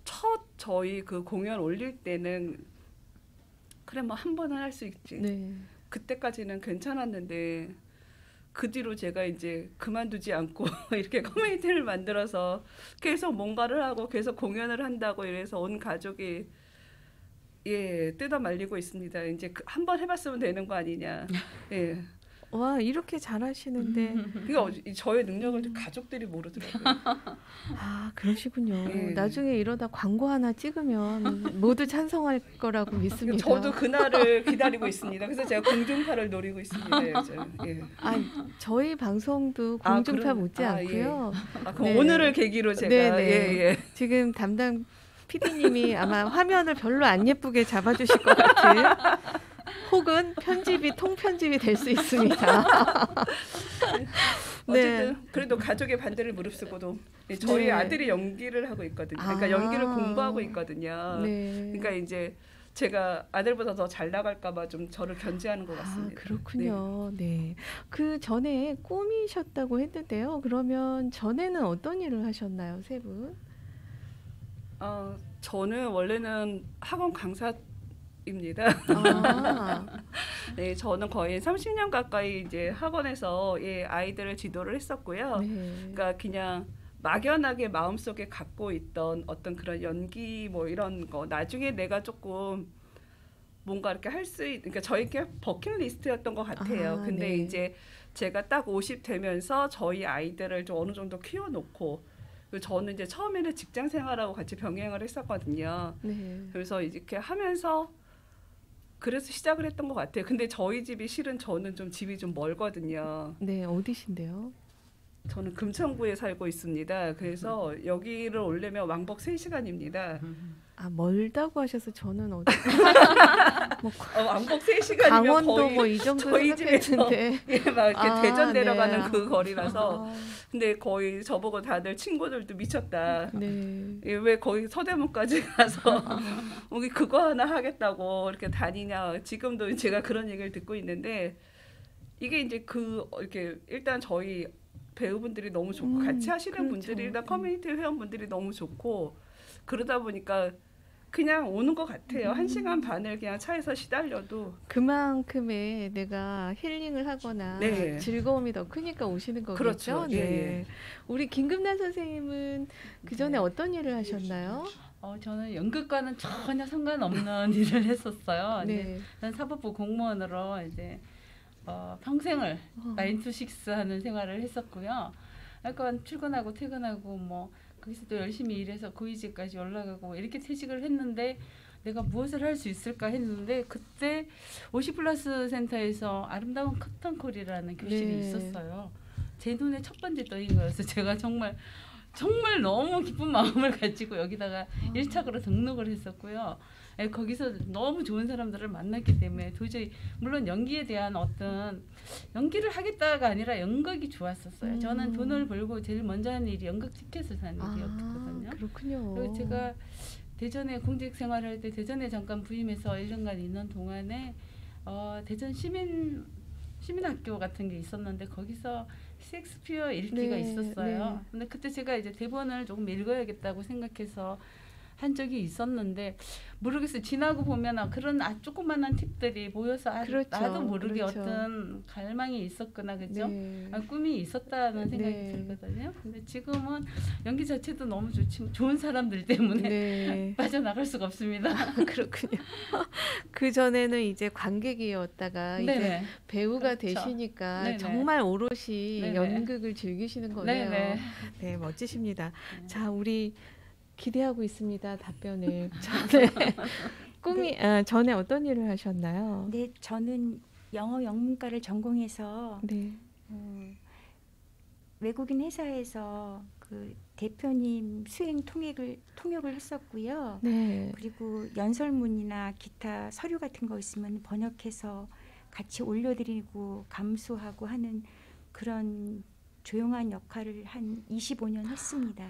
첫 저희 그 공연 올릴 때는 그래 뭐 한 번은 할 수 있지. 네. 그때까지는 괜찮았는데 그 뒤로 제가 이제 그만두지 않고 이렇게 커뮤니티를 만들어서 계속 뭔가를 하고 계속 공연을 한다고 이래서 온 가족이 뜯어 말리고 있습니다. 이제 한 번 해봤으면 되는 거 아니냐. 예. 와, 이렇게 잘하시는데. 그러니까 저의 능력을 가족들이 모르더라고요. 그러시군요. 예. 나중에 이러다 광고 하나 찍으면 모두 찬성할 거라고 믿습니다. 저도 그날을 기다리고 있습니다. 그래서 제가 공중파를 노리고 있습니다. 요즘. 예. 저희 방송도 공중파 못지않고요. 그럼 오늘을 계기로 제가 지금 담당 PD님이 아마 화면을 별로 안 예쁘게 잡아주실 것 같은 혹은 편집이 통편집이 될 수 있습니다. 어쨌든 그래도 가족의 반대를 무릅쓰고도 저희 네. 아들이 연기를 하고 있거든요. 그러니까 아. 연기를 공부하고 있거든요. 네. 그러니까 이제 제가 아들보다 더 잘 나갈까봐 좀 저를 견제하는 것 같습니다. 그렇군요. 네. 그 전에 꿈이셨다고 했는데요. 그러면 전에는 어떤 일을 하셨나요, 세 분? 저는 원래는 학원 강사입니다. 아, 네, 저는 거의 30년 가까이 이제 학원에서 아이들을 지도를 했었고요. 네. 그러니까 그냥 막연하게 마음속에 갖고 있던 어떤 그런 연기 뭐 이런 거 나중에 내가 조금 뭔가 이렇게 할 수 그러니까 저에게 버킷리스트였던 것 같아요. 아, 근데 네. 이제 제가 딱 50 되면서 저희 아이들을 좀 어느 정도 키워놓고 그리고 저는 이제 처음에는 직장 생활하고 같이 병행을 했었거든요. 네. 그래서 이렇게 하면서 그래서 시작을 했던 것 같아요. 근데 저희 집이 실은 저는 좀 집이 좀 멀거든요. 네, 어디신데요? 저는 금천구에 살고 있습니다. 그래서 여기를 오려면 왕복 3시간입니다. 아, 멀다고 하셔서 저는 어디 뭐 왕복 3시간이면 강원도 거의 뭐 이 정도 저희 집에서 생각했는데. 막 이렇게 아, 대전 네. 내려가는 그 거리라서 아, 근데 거의 저보고 다들 친구들도 미쳤다. 네. 왜 거기 서대문까지 가서 우리 그거 하나 하겠다고 이렇게 다니냐. 지금도 제가 그런 얘기를 듣고 있는데 이게 이제 이렇게 일단 저희 배우분들이 너무 좋고 같이 하시는 그렇죠. 분들이 일단 커뮤니티 회원분들이 너무 좋고 그러다 보니까 그냥 오는 것 같아요. 1시간 반을 그냥 차에서 시달려도 그만큼의 내가 힐링을 하거나 네. 즐거움이 더 크니까 오시는 거겠죠. 그렇죠. 네. 예. 우리 김금란 선생님은 그 전에 네. 어떤 일을 하셨나요? 저는 연극과는 전혀 상관없는 일을 했었어요. 네. 난 사법부 공무원으로 이제 평생을 9 to 6 하는 생활을 했었고요. 약간 출근하고 퇴근하고 뭐 거기서 또 열심히 일해서 고위직까지 올라가고 이렇게 퇴직을 했는데 내가 무엇을 할 수 있을까 했는데 그때 50플러스 센터에서 아름다운 커튼콜이라는 교실이 네. 있었어요. 제 눈에 첫 번째 떠인 거여서 제가 정말 너무 기쁜 마음을 가지고 여기다가 일착으로 등록을 했었고요. 거기서 너무 좋은 사람들을 만났기 때문에 도저히 물론 연기에 대한 어떤 연기를 하겠다가 아니라 연극이 좋았었어요. 저는 돈을 벌고 제일 먼저 하는 일이 연극 티켓을 사는 일이었거든요. 그렇군요. 그리고 제가 대전에 공직 생활할 때 대전에 잠깐 부임해서 1년간 있는 동안에 대전 시민학교 같은 게 있었는데 거기서 셰익스피어 읽기가 네, 있었어요. 네. 근데 그때 제가 이제 대본을 조금 읽어야겠다고 생각해서 한 적이 있었는데 모르겠어요. 지나고 보면 그런 조그만한 팁들이 모여서 그렇죠. 나도 모르게 그렇죠. 어떤 갈망이 있었구나, 그죠? 네. 꿈이 있었다는 생각이 네. 들거든요. 근데 지금은 연기 자체도 너무 좋은 사람들 때문에 네. 빠져나갈 수가 없습니다. 그렇군요. 그 전에는 이제 관객이었다가 이제 네네. 배우가 그렇죠. 되시니까 네네. 정말 오롯이 네네. 연극을 즐기시는 거네요. 네네. 네, 멋지십니다. 네. 자, 우리 기대하고 있습니다. 답변을. 자, 네. 꿈이 전에 어떤 일을 하셨나요? 네, 저는 영어 영문과를 전공해서 네. 외국인 회사에서 그 대표님 수행 통역을 했었고요. 네. 그리고 연설문이나 기타 서류 같은 거 있으면 번역해서 같이 올려드리고 감수하고 하는 그런 조용한 역할을 한 25년 했습니다.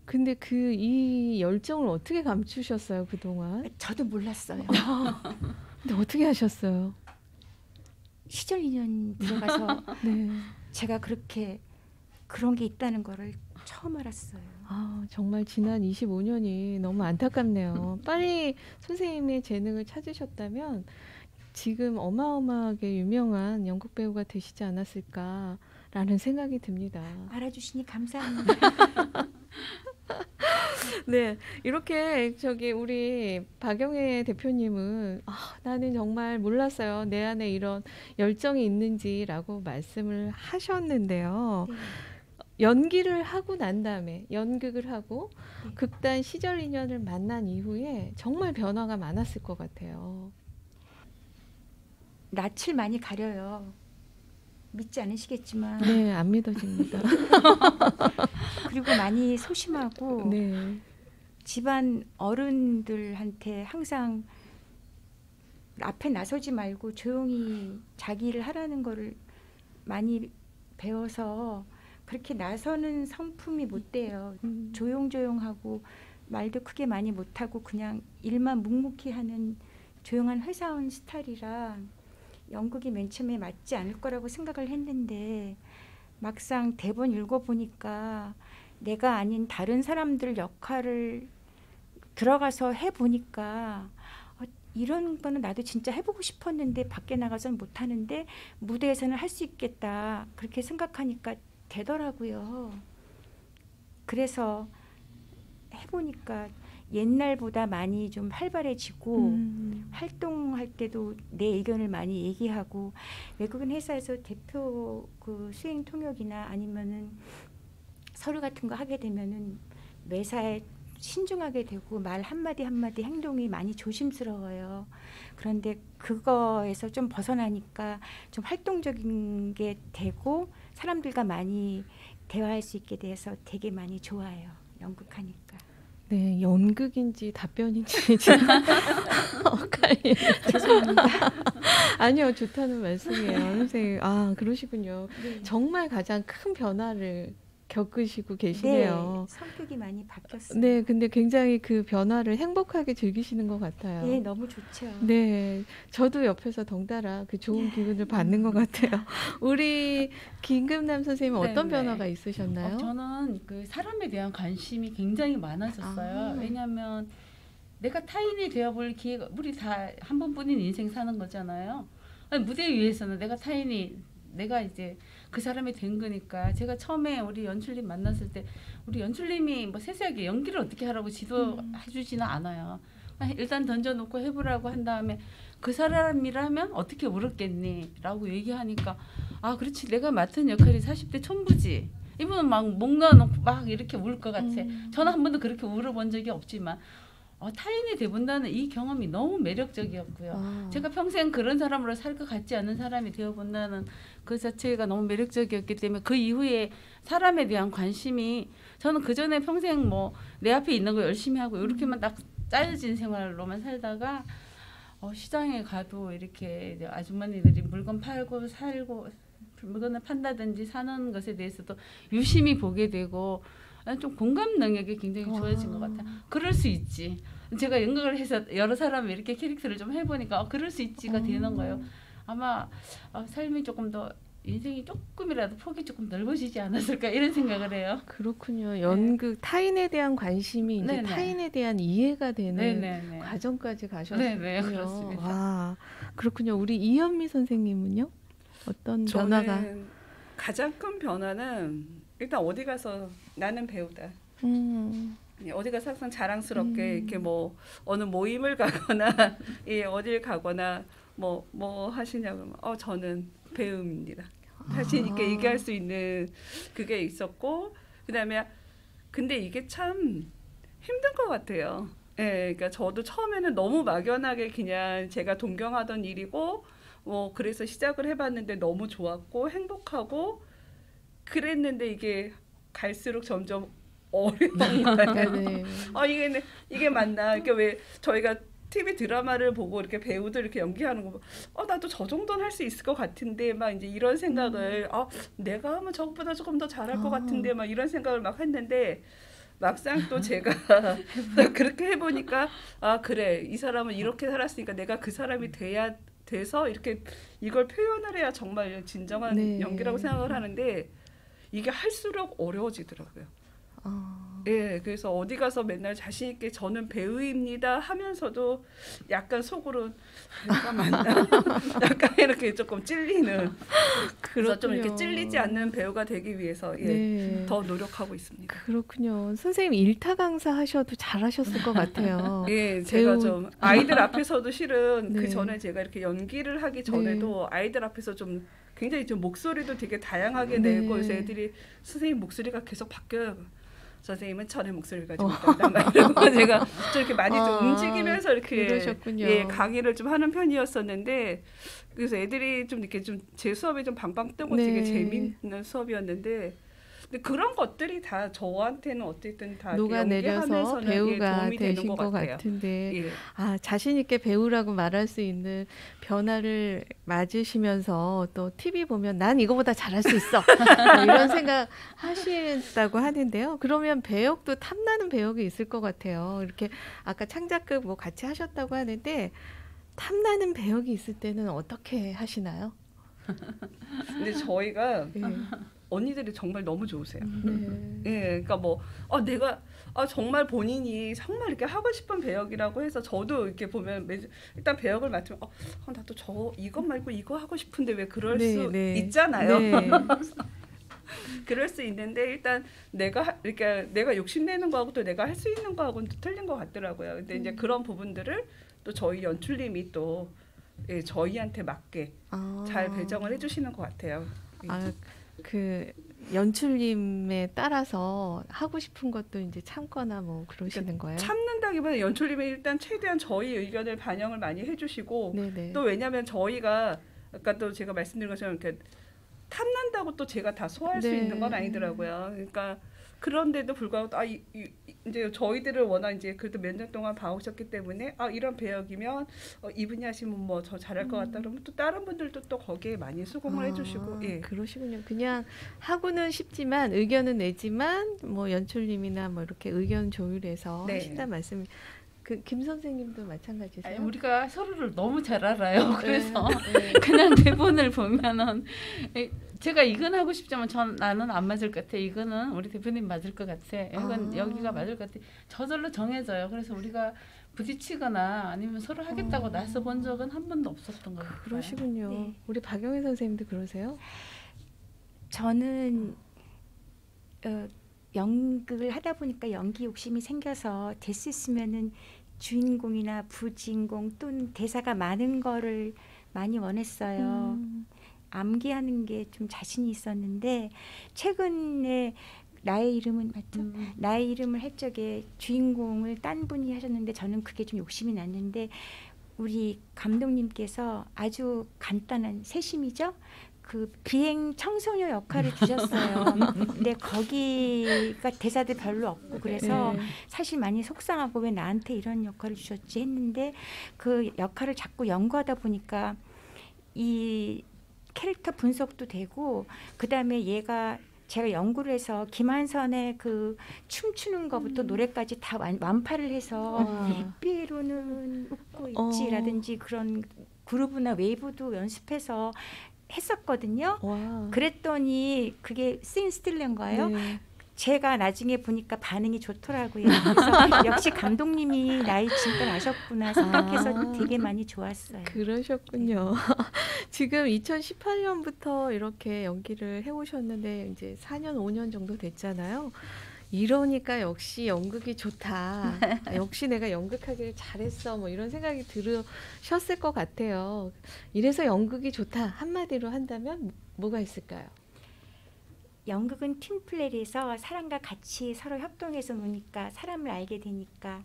근데 이 열정을 어떻게 감추셨어요, 그동안? 저도 몰랐어요. 근데 어떻게 하셨어요? 시절 인연 들어가서 네. 제가 그렇게 그런 게 있다는 거를 처음 알았어요. 아, 정말 지난 25년이 너무 안타깝네요. 빨리 선생님의 재능을 찾으셨다면 지금 어마어마하게 유명한 연극 배우가 되시지 않았을까라는 생각이 듭니다. 알아주시니 감사합니다. 네, 이렇게 우리 박영애 대표님은 나는 정말 몰랐어요. 내 안에 이런 열정이 있는지라고 말씀을 하셨는데요. 네. 연기를 하고 난 다음에 연극을 하고 네. 극단 시절 인연을 만난 이후에 정말 변화가 많았을 것 같아요. 낯을 많이 가려요. 믿지 않으시겠지만 네, 안 믿어집니다. 그리고 많이 소심하고 네, 집안 어른들한테 항상 앞에 나서지 말고 조용히 자기 일을 하라는 거를 많이 배워서 그렇게 나서는 성품이 못 돼요. 조용조용하고 말도 크게 많이 못하고 그냥 일만 묵묵히 하는 조용한 회사원 스타일이라 연극이 맨 처음에 맞지 않을 거라고 생각을 했는데 막상 대본 읽어보니까 내가 아닌 다른 사람들 역할을 들어가서 해보니까 이런 거는 나도 진짜 해보고 싶었는데 밖에 나가서는 못하는데 무대에서는 할 수 있겠다 그렇게 생각하니까 되더라고요. 그래서 해보니까 옛날보다 많이 좀 활발해지고 활동할 때도 내 의견을 많이 얘기하고 외국인 회사에서 대표 그 수행 통역이나 아니면은 서류 같은 거 하게 되면은 매사에 신중하게 되고 말 한마디 한마디 행동이 많이 조심스러워요. 그런데 그거에서 좀 벗어나니까 좀 활동적인 게 되고 사람들과 많이 대화할 수 있게 돼서 되게 많이 좋아요. 연극하니까. 네, 연극인지 답변인지 지금 헷갈리네요. 죄송합니다. 아니요, 좋다는 말씀이에요, 선생님. 아, 그러시군요. 네. 정말 가장 큰 변화를 겪으시고 계시네요. 네, 성격이 많이 바뀌었어요. 네, 근데 굉장히 그 변화를 행복하게 즐기시는 것 같아요. 네, 너무 좋죠. 네, 저도 옆에서 덩달아 그 좋은 기운을 받는 것 같아요. 우리 김금남 선생님은 어떤 네, 네. 변화가 있으셨나요? 저는 그 사람에 대한 관심이 굉장히 많아졌어요. 아. 왜냐하면 내가 타인이 되어볼 기회가 우리 다 한 번뿐인 인생 사는 거잖아요. 아니, 무대 위에서는 내가 이제 그 사람이 된 거니까 제가 처음에 우리 연출님 만났을 때 우리 연출님이 뭐 세세하게 연기를 어떻게 하라고 지도해주지는 않아요. 일단 던져놓고 해보라고 한 다음에 그 사람이라면 어떻게 울었겠니? 라고 얘기하니까 아 그렇지 내가 맡은 역할이 40대 촌부지. 이분은 막 목 넣어놓고 막 이렇게 울 것 같아. 저는 한 번도 그렇게 울어본 적이 없지만 타인이 돼본다는 이 경험이 너무 매력적이었고요. 아. 제가 평생 그런 사람으로 살 것 같지 않은 사람이 되어본다는 그 자체가 너무 매력적이었기 때문에 그 이후에 사람에 대한 관심이 저는 그 전에 평생 뭐 내 앞에 있는 거 열심히 하고 이렇게만 딱 짜여진 생활로만 살다가 시장에 가도 이렇게 아주머니들이 물건 팔고 살고 물건을 판다든지 사는 것에 대해서도 유심히 보게 되고 좀 공감 능력이 굉장히 좋아진 것 같아요. 그럴 수 있지. 제가 연극을 해서 여러 사람이 이렇게 캐릭터를 좀 해보니까 그럴 수 있지가 되는 거예요. 아마 삶이 조금 더 인생이 조금이라도 폭이 조금 넓어지지 않았을까 이런 생각을 해요. 그렇군요. 연극 타인에 대한 관심이 이제 네네. 타인에 대한 이해가 되는 네네네. 과정까지 가셨군요. 네네, 그렇습니다. 와, 그렇군요. 우리 이현미 선생님은요? 어떤 변화가? 저는 가장 큰 변화는 일단 어디 가서 나는 배우다. 어디 가서 항상 자랑스럽게 이렇게 뭐 어느 모임을 가거나 예, 어딜 가거나 뭐 하시냐고 저는 배우입니다. 자신 있게 얘기할 수 있는 그게 있었고 그다음에 근데 이게 참 힘든 것 같아요. 예, 그러니까 저도 처음에는 너무 막연하게 그냥 제가 동경하던 일이고 그래서 시작을 해봤는데 너무 좋았고 행복하고 그랬는데 이게 갈수록 점점 어려운 거예요. 네. 이게 맞나? 이게 왜 저희가 TV 드라마를 보고 이렇게 배우들 이렇게 연기하는 거, 나도 저 정도는 할 수 있을 것 같은데 막 이제 이런 생각을, 내가 하면 저것보다 조금 더 잘할 것 같은데 막 이런 생각을 막 했는데 막상 또 제가 그렇게 해보니까 그래 이 사람은 이렇게 살았으니까 내가 그 사람이 돼서 이렇게 이걸 표현을 해야 정말 진정한 네. 연기라고 생각을 하는데 이게 할수록 어려워지더라고요. 예, 그래서 어디 가서 맨날 자신 있게 저는 배우입니다 하면서도 약간 속으로 내가 맞나? 약간 이렇게 조금 찔리는. 그래서 좀 이렇게 찔리지 않는 배우가 되기 위해서 네. 더 노력하고 있습니다. 그렇군요. 선생님 일타 강사 하셔도 잘하셨을 것 같아요. 예, 제가 배우- 좀 아이들 앞에서도 실은 네. 그 전에 제가 이렇게 연기를 하기 전에도 아이들 앞에서 좀 굉장히 좀 목소리도 되게 다양하게 네. 내고 그래서 애들이 선생님 목소리가 계속 바뀌어요. 선생님은 전에 목소리가 좀 있다 이러고 제가 좀 이렇게 많이 좀 움직이면서 이렇게 그러셨군요. 강의를 좀 하는 편이었었는데 그래서 애들이 좀 이렇게 좀 제 수업이 좀 방방 뜨고 네. 되게 재미있는 수업이었는데 근데 그런 것들이 다 저한테는 어쨌든 다 녹아내려서 연기하면서는 배우가 도움이 되는 되신 것 같아요. 같은데 예. 아, 자신 있게 배우라고 말할 수 있는 변화를 맞으시면서 또 TV 보면 난 이거보다 잘할 수 있어 뭐 이런 생각 하신다고 하는데요. 그러면 배역도 탐나는 배역이 있을 것 같아요. 이렇게 아까 창작극 뭐 같이 하셨다고 하는데 탐나는 배역이 있을 때는 어떻게 하시나요? 근데 저희가 네. 언니들이 정말 너무 좋으세요. 네. 예, 그러니까 뭐 내가 정말 본인이 정말 이렇게 하고 싶은 배역이라고 해서 저도 이렇게 보면 일단 배역을 맡으면 나도 이것 말고 이거 하고 싶은데 왜 그럴 네, 수 네. 있잖아요. 네. 그럴 수 있는데 일단 내가 욕심내는 거하고 또 내가 할 수 있는 거하고는 또 틀린 것 같더라고요. 근데 이제 그런 부분들을 또 저희 연출님이 또 저희한테 맞게 잘 배정을 해주시는 것 같아요. 아, 그 연출님에 따라서 하고 싶은 것도 이제 참거나 뭐 그러시는 거예요? 참는다기보다 연출님이 일단 최대한 저희 의견을 반영을 많이 해주시고 네네. 또 왜냐하면 저희가 아까 또 제가 말씀드린 것처럼 이렇게 탐난다고 또 제가 다 소화할 수 네. 있는 건 아니더라고요. 그러니까 그런데도 불구하고 이제 저희들을 워낙 이제 그래도 몇 년 동안 봐오셨기 때문에 이런 배역이면 이분이 하시면 뭐 저 잘할 것 같다 그러면 또 다른 분들도 또 거기에 많이 수긍을 해주시고 예. 그러시군요. 그냥 하고는 싶지만 의견은 내지만 뭐 연출님이나 뭐 이렇게 의견 조율해서 네. 하신다 말씀. 그 김 선생님도 마찬가지세요? 아니, 우리가 서로를 너무 잘 알아요. 그래서 네. 그냥 대본을 보면은 제가 이건 하고 싶지만 나는 안 맞을 것 같아. 이거는 우리 대표님 맞을 것 같아. 이건 여기가 맞을 것 같아. 저절로 정해져요. 그래서 우리가 부딪히거나 아니면 서로 하겠다고 나서 본 적은 한 번도 없었던 것 같아요. 그러시군요. 네. 우리 박영애 선생님도 그러세요? 저는 연극을 하다 보니까 연기 욕심이 생겨서 될 수 있으면은 주인공이나 부주인공 또는 대사가 많은 거를 많이 원했어요. 암기하는 게 좀 자신이 있었는데 최근에 나의 이름은 맞죠? 나의 이름을 할 적에 주인공을 딴 분이 하셨는데 저는 그게 좀 욕심이 났는데 우리 감독님께서 아주 간단한 세심이죠? 그 비행 청소녀 역할을 주셨어요. 근데 거기가 대사도 별로 없고 그래서 네. 사실 많이 속상하고 왜 나한테 이런 역할을 주셨지 했는데 그 역할을 자꾸 연구하다 보니까 이 캐릭터 분석도 되고 그다음에 제가 연구를 해서 김한선의 그 춤추는 거부터 노래까지 다 완파를 해서 삐에로는 웃고 있지라든지 그런 그루브나 웨이브도 연습해서 했었거든요. 와. 그랬더니 그게 씬 스틸러인 거예요. 네. 제가 나중에 보니까 반응이 좋더라고요. 그래서 역시 감독님이 나이 진짜 나셨구나 생각해서 되게 많이 좋았어요. 그러셨군요. 지금 2018년부터 이렇게 연기를 해오셨는데 이제 4년, 5년 정도 됐잖아요. 이러니까 역시 연극이 좋다. 역시 내가 연극하기를 잘했어. 뭐 이런 생각이 들으셨을 것 같아요. 이래서 연극이 좋다. 한마디로 한다면 뭐가 있을까요? 연극은 팀플레이에서 사람과 같이 서로 협동해서 노니까 사람을 알게 되니까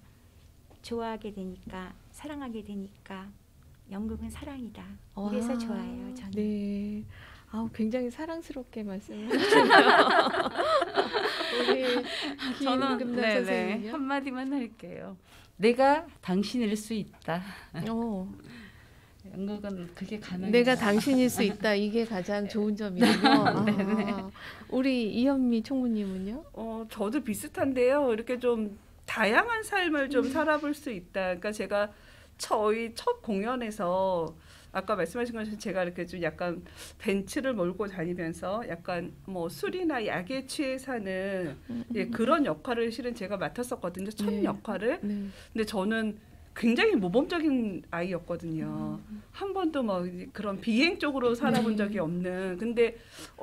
좋아하게 되니까 사랑하게 되니까 연극은 사랑이다. 이래서 와, 좋아해요. 저는. 네. 굉장히 사랑스럽게 말씀을 하시네요. 우리 저는 김금남 선생님요. 한마디만 할게요. 내가 당신일 수 있다. 연극은 그게 가능해요. 내가 당신일 수 있다. 이게 가장 좋은 점이군요. 우리 이현미 총무님은요? 저도 비슷한데요. 이렇게 좀 다양한 삶을 좀 살아볼 수 있다. 그러니까 제가 저희 첫 공연에서 아까 말씀하신 것처럼 제가 이렇게 좀 약간 벤츠를 몰고 다니면서 약간 뭐 술이나 약에 취해 사는 그런 역할을 실은 제가 맡았었거든요. 첫 네. 역할을. 네. 근데 저는 굉장히 모범적인 아이였거든요. 한 번도 뭐 그런 비행 쪽으로 살아본 적이 없는. 근데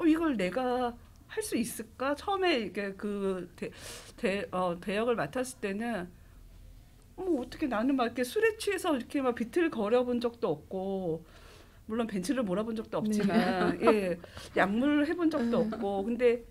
이걸 내가 할 수 있을까? 처음에 이렇게 그 배역을 맡았을 때는 어떻게 나는 막 이렇게 술에 취해서 이렇게 막 비틀거려 본 적도 없고 물론 벤츠를 몰아본 적도 없지만 예, 약물을 해본 적도 없고 근데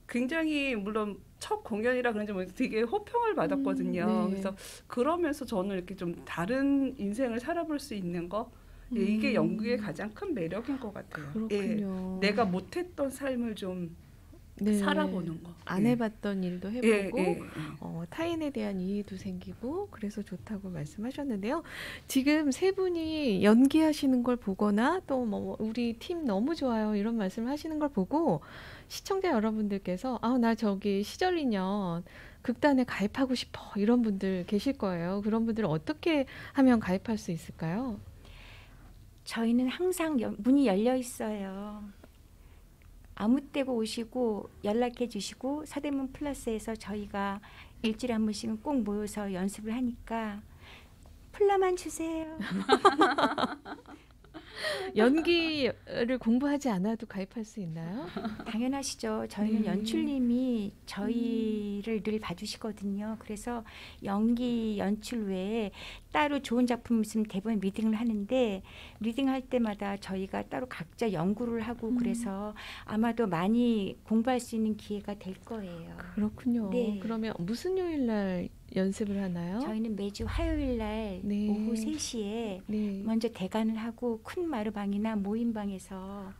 굉장히 물론 첫 공연이라 그런지 되게 호평을 받았거든요. 네. 그래서 그러면서 저는 이렇게 좀 다른 인생을 살아볼 수 있는 거 이게 연극의 가장 큰 매력인 것 같아요. 그렇군요. 예, 내가 못했던 삶을 좀 네. 살아보는 거. 안 해봤던 일도 해보고 예. 타인에 대한 이해도 생기고 그래서 좋다고 말씀하셨는데요. 지금 세 분이 연기하시는 걸 보거나 또 뭐 우리 팀 너무 좋아요 이런 말씀하시는 걸 보고 시청자 여러분들께서 나 저기 시절인연 극단에 가입하고 싶어 이런 분들 계실 거예요. 그런 분들은 어떻게 하면 가입할 수 있을까요? 저희는 항상 문이 열려 있어요. 아무 때고 오시고 연락해 주시고 서대문 플러스에서 저희가 일주일에 한 번씩은 꼭 모여서 연습을 하니까 풀러만 주세요. 연기를 공부하지 않아도 가입할 수 있나요? 당연하시죠. 저희는 네. 연출님이 저희를 늘 봐주시거든요. 그래서 연기 연출 외에 따로 좋은 작품 있으면 대본 리딩을 하는데 리딩할 때마다 저희가 따로 각자 연구를 하고 그래서 아마도 많이 공부할 수 있는 기회가 될 거예요. 그렇군요. 네. 그러면 무슨 요일 날 연습을 하나요? 저희는 매주 화요일 날 네. 오후 3시에 네. 먼저 대관을 하고 큰 마루방이나 모임방에서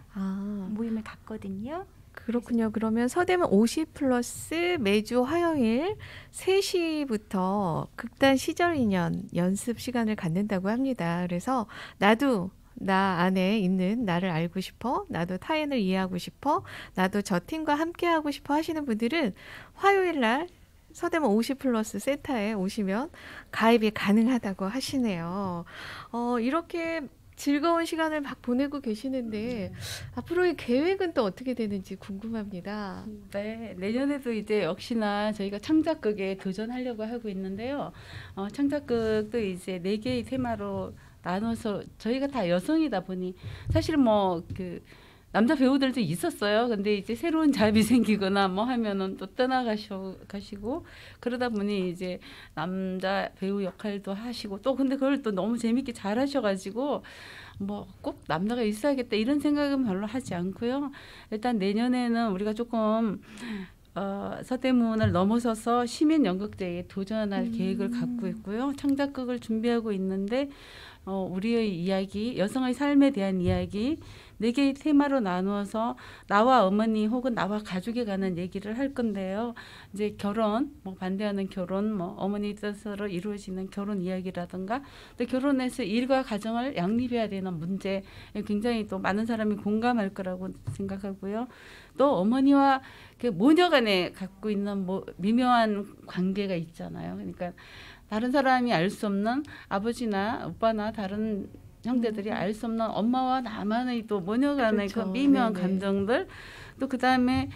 모임을 갖거든요. 그렇군요. 그러면 서대문 50 플러스 매주 화요일 3시부터 극단 시절 인연 연습 시간을 갖는다고 합니다. 그래서 나도 나 안에 있는 나를 알고 싶어, 나도 타인을 이해하고 싶어, 나도 저 팀과 함께 하고 싶어 하시는 분들은 화요일 날 서대문 50 플러스 센터에 오시면 가입이 가능하다고 하시네요. 이렇게 즐거운 시간을 막 보내고 계시는데 앞으로의 계획은 또 어떻게 되는지 궁금합니다. 네, 내년에도 이제 역시나 저희가 창작극에 도전하려고 하고 있는데요. 창작극도 이제 4개의 테마로 나눠서 저희가 다 여성이다 보니 사실 뭐 남자 배우들도 있었어요. 근데 이제 새로운 잡이 생기거나 뭐 하면은 또 떠나가시고 그러다 보니 이제 남자 배우 역할도 하시고 또 근데 그걸 또 너무 재밌게 잘 하셔가지고 뭐 꼭 남자가 있어야겠다 이런 생각은 별로 하지 않고요. 일단 내년에는 우리가 조금 서대문을 넘어서서 시민 연극제에 도전할 계획을 갖고 있고요. 창작극을 준비하고 있는데 우리의 이야기, 여성의 삶에 대한 이야기 4개의 테마로 나누어서 나와 어머니 혹은 나와 가족에 관한 얘기를 할 건데요. 이제 결혼, 뭐 반대하는 결혼, 뭐 어머니 뜻으로 이루어지는 결혼 이야기라든가 또 결혼해서 일과 가정을 양립해야 되는 문제 굉장히 또 많은 사람이 공감할 거라고 생각하고요. 또 어머니와 그 모녀 간에 갖고 있는 뭐 미묘한 관계가 있잖아요. 그러니까 다른 사람이 알 수 없는 아버지나 오빠나 다른 형제들이 알 수 없는 엄마와 나만의 또 모녀 간의 그렇죠. 그 미묘한 네네. 감정들 또 그다음에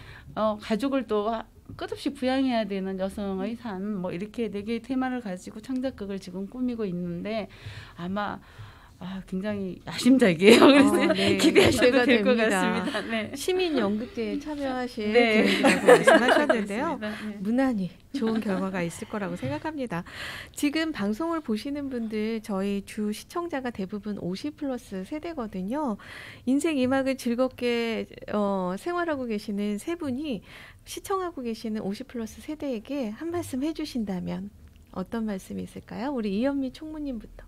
가족을 또 끝없이 부양해야 되는 여성의 삶 뭐 이렇게 4개의 테마를 가지고 창작극을 지금 꾸미고 있는데 아마 굉장히 야심작이에요. 그래서 네. 기대하셔도 기대가 될 것 됩니다. 같습니다. 네. 시민 연극제에 참여하실 네. 계획이라고 말씀하셨는데요. 알겠습니다. 네. 무난히 좋은 결과가 있을 거라고 생각합니다. 지금 방송을 보시는 분들 저희 주 시청자가 대부분 50 플러스 세대거든요. 인생 2막을 즐겁게 생활하고 계시는 세 분이 시청하고 계시는 50 플러스 세대에게 한 말씀 해주신다면 어떤 말씀이 있을까요? 우리 이현미 총무님부터.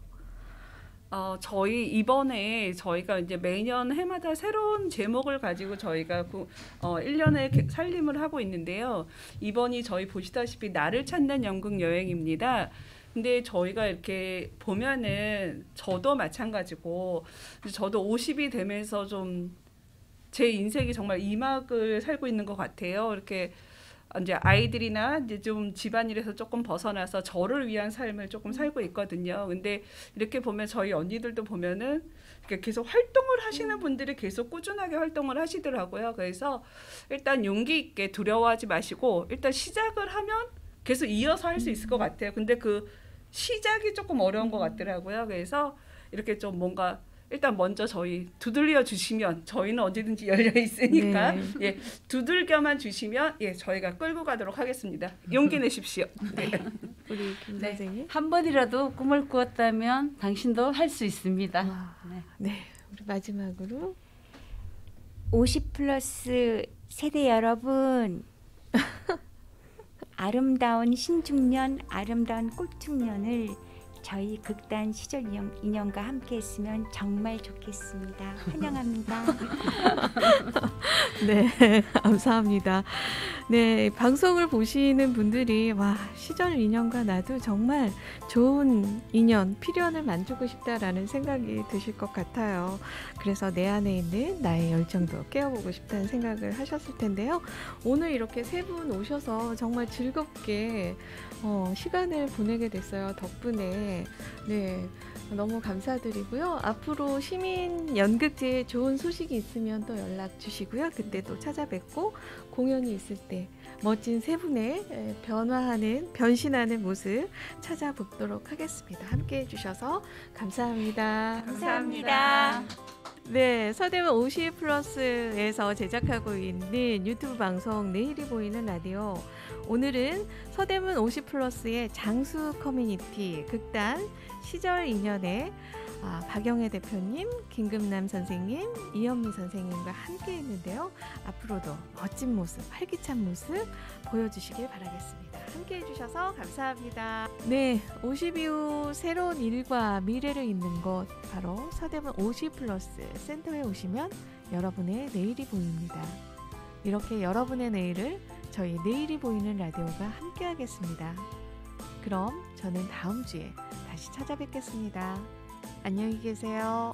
저희 이번에 저희가 이제 매년 해마다 새로운 제목을 가지고 저희가 1년에 살림을 하고 있는데요. 이번이 저희 보시다시피 나를 찾는 연극 여행입니다. 근데 저희가 이렇게 보면은 저도 마찬가지고 저도 50이 되면서 좀 제 인생이 정말 2막을 살고 있는 것 같아요. 이렇게 이제 아이들이나 이제 좀 집안일에서 조금 벗어나서 저를 위한 삶을 조금 살고 있거든요. 근데 이렇게 보면 저희 언니들도 보면은 이렇게 계속 활동을 하시는 분들이 계속 꾸준하게 활동을 하시더라고요. 그래서 일단 용기 있게 두려워하지 마시고 일단 시작을 하면 계속 이어서 할 수 있을 것 같아요. 근데 그 시작이 조금 어려운 것 같더라고요. 그래서 이렇게 좀 뭔가 일단 먼저 저희 두들려 주시면 저희는 언제든지 열려 있으니까 네. 예, 두들겨만 주시면 저희가 끌고 가도록 하겠습니다. 용기 내십시오. 네. 우리 김 선생님. 한 번이라도 꿈을 꾸었다면 당신도 할 수 있습니다. 네. 네, 우리 마지막으로 50 플러스 세대 여러분 아름다운 신중년, 아름다운 꿀중년을 저희 극단 시절 인연과 함께했으면 정말 좋겠습니다. 환영합니다. 네, 감사합니다. 네, 방송을 보시는 분들이 와, 시절 인연과 나도 정말 좋은 인연, 필연을 만들고 싶다라는 생각이 드실 것 같아요. 그래서 내 안에 있는 나의 열정도 깨워보고 싶다는 생각을 하셨을 텐데요. 오늘 이렇게 세 분 오셔서 정말 즐겁게 시간을 보내게 됐어요. 덕분에. 네. 너무 감사드리고요. 앞으로 시민 연극제에 좋은 소식이 있으면 또 연락 주시고요. 그때 또 찾아뵙고 공연이 있을 때 멋진 세 분의 변신하는 모습 찾아뵙도록 하겠습니다. 함께해 주셔서 감사합니다. 감사합니다. 네, 서대문 50플러스에서 제작하고 있는 유튜브 방송 내일이 보이는 라디오. 오늘은 서대문 50플러스의 장수 커뮤니티 극단 시절 인연의 박영애 대표님, 김금남 선생님, 이현미 선생님과 함께 했는데요. 앞으로도 멋진 모습, 활기찬 모습 보여주시길 바라겠습니다. 함께 해주셔서 감사합니다. 네, 50 이후 새로운 일과 미래를 잇는 곳, 바로 서대문 50플러스 센터에 오시면 여러분의 내일이 보입니다. 이렇게 여러분의 내일을 저희 내일이 보이는 라디오가 함께 하겠습니다. 그럼 저는 다음 주에 다시 찾아뵙겠습니다. 안녕히 계세요.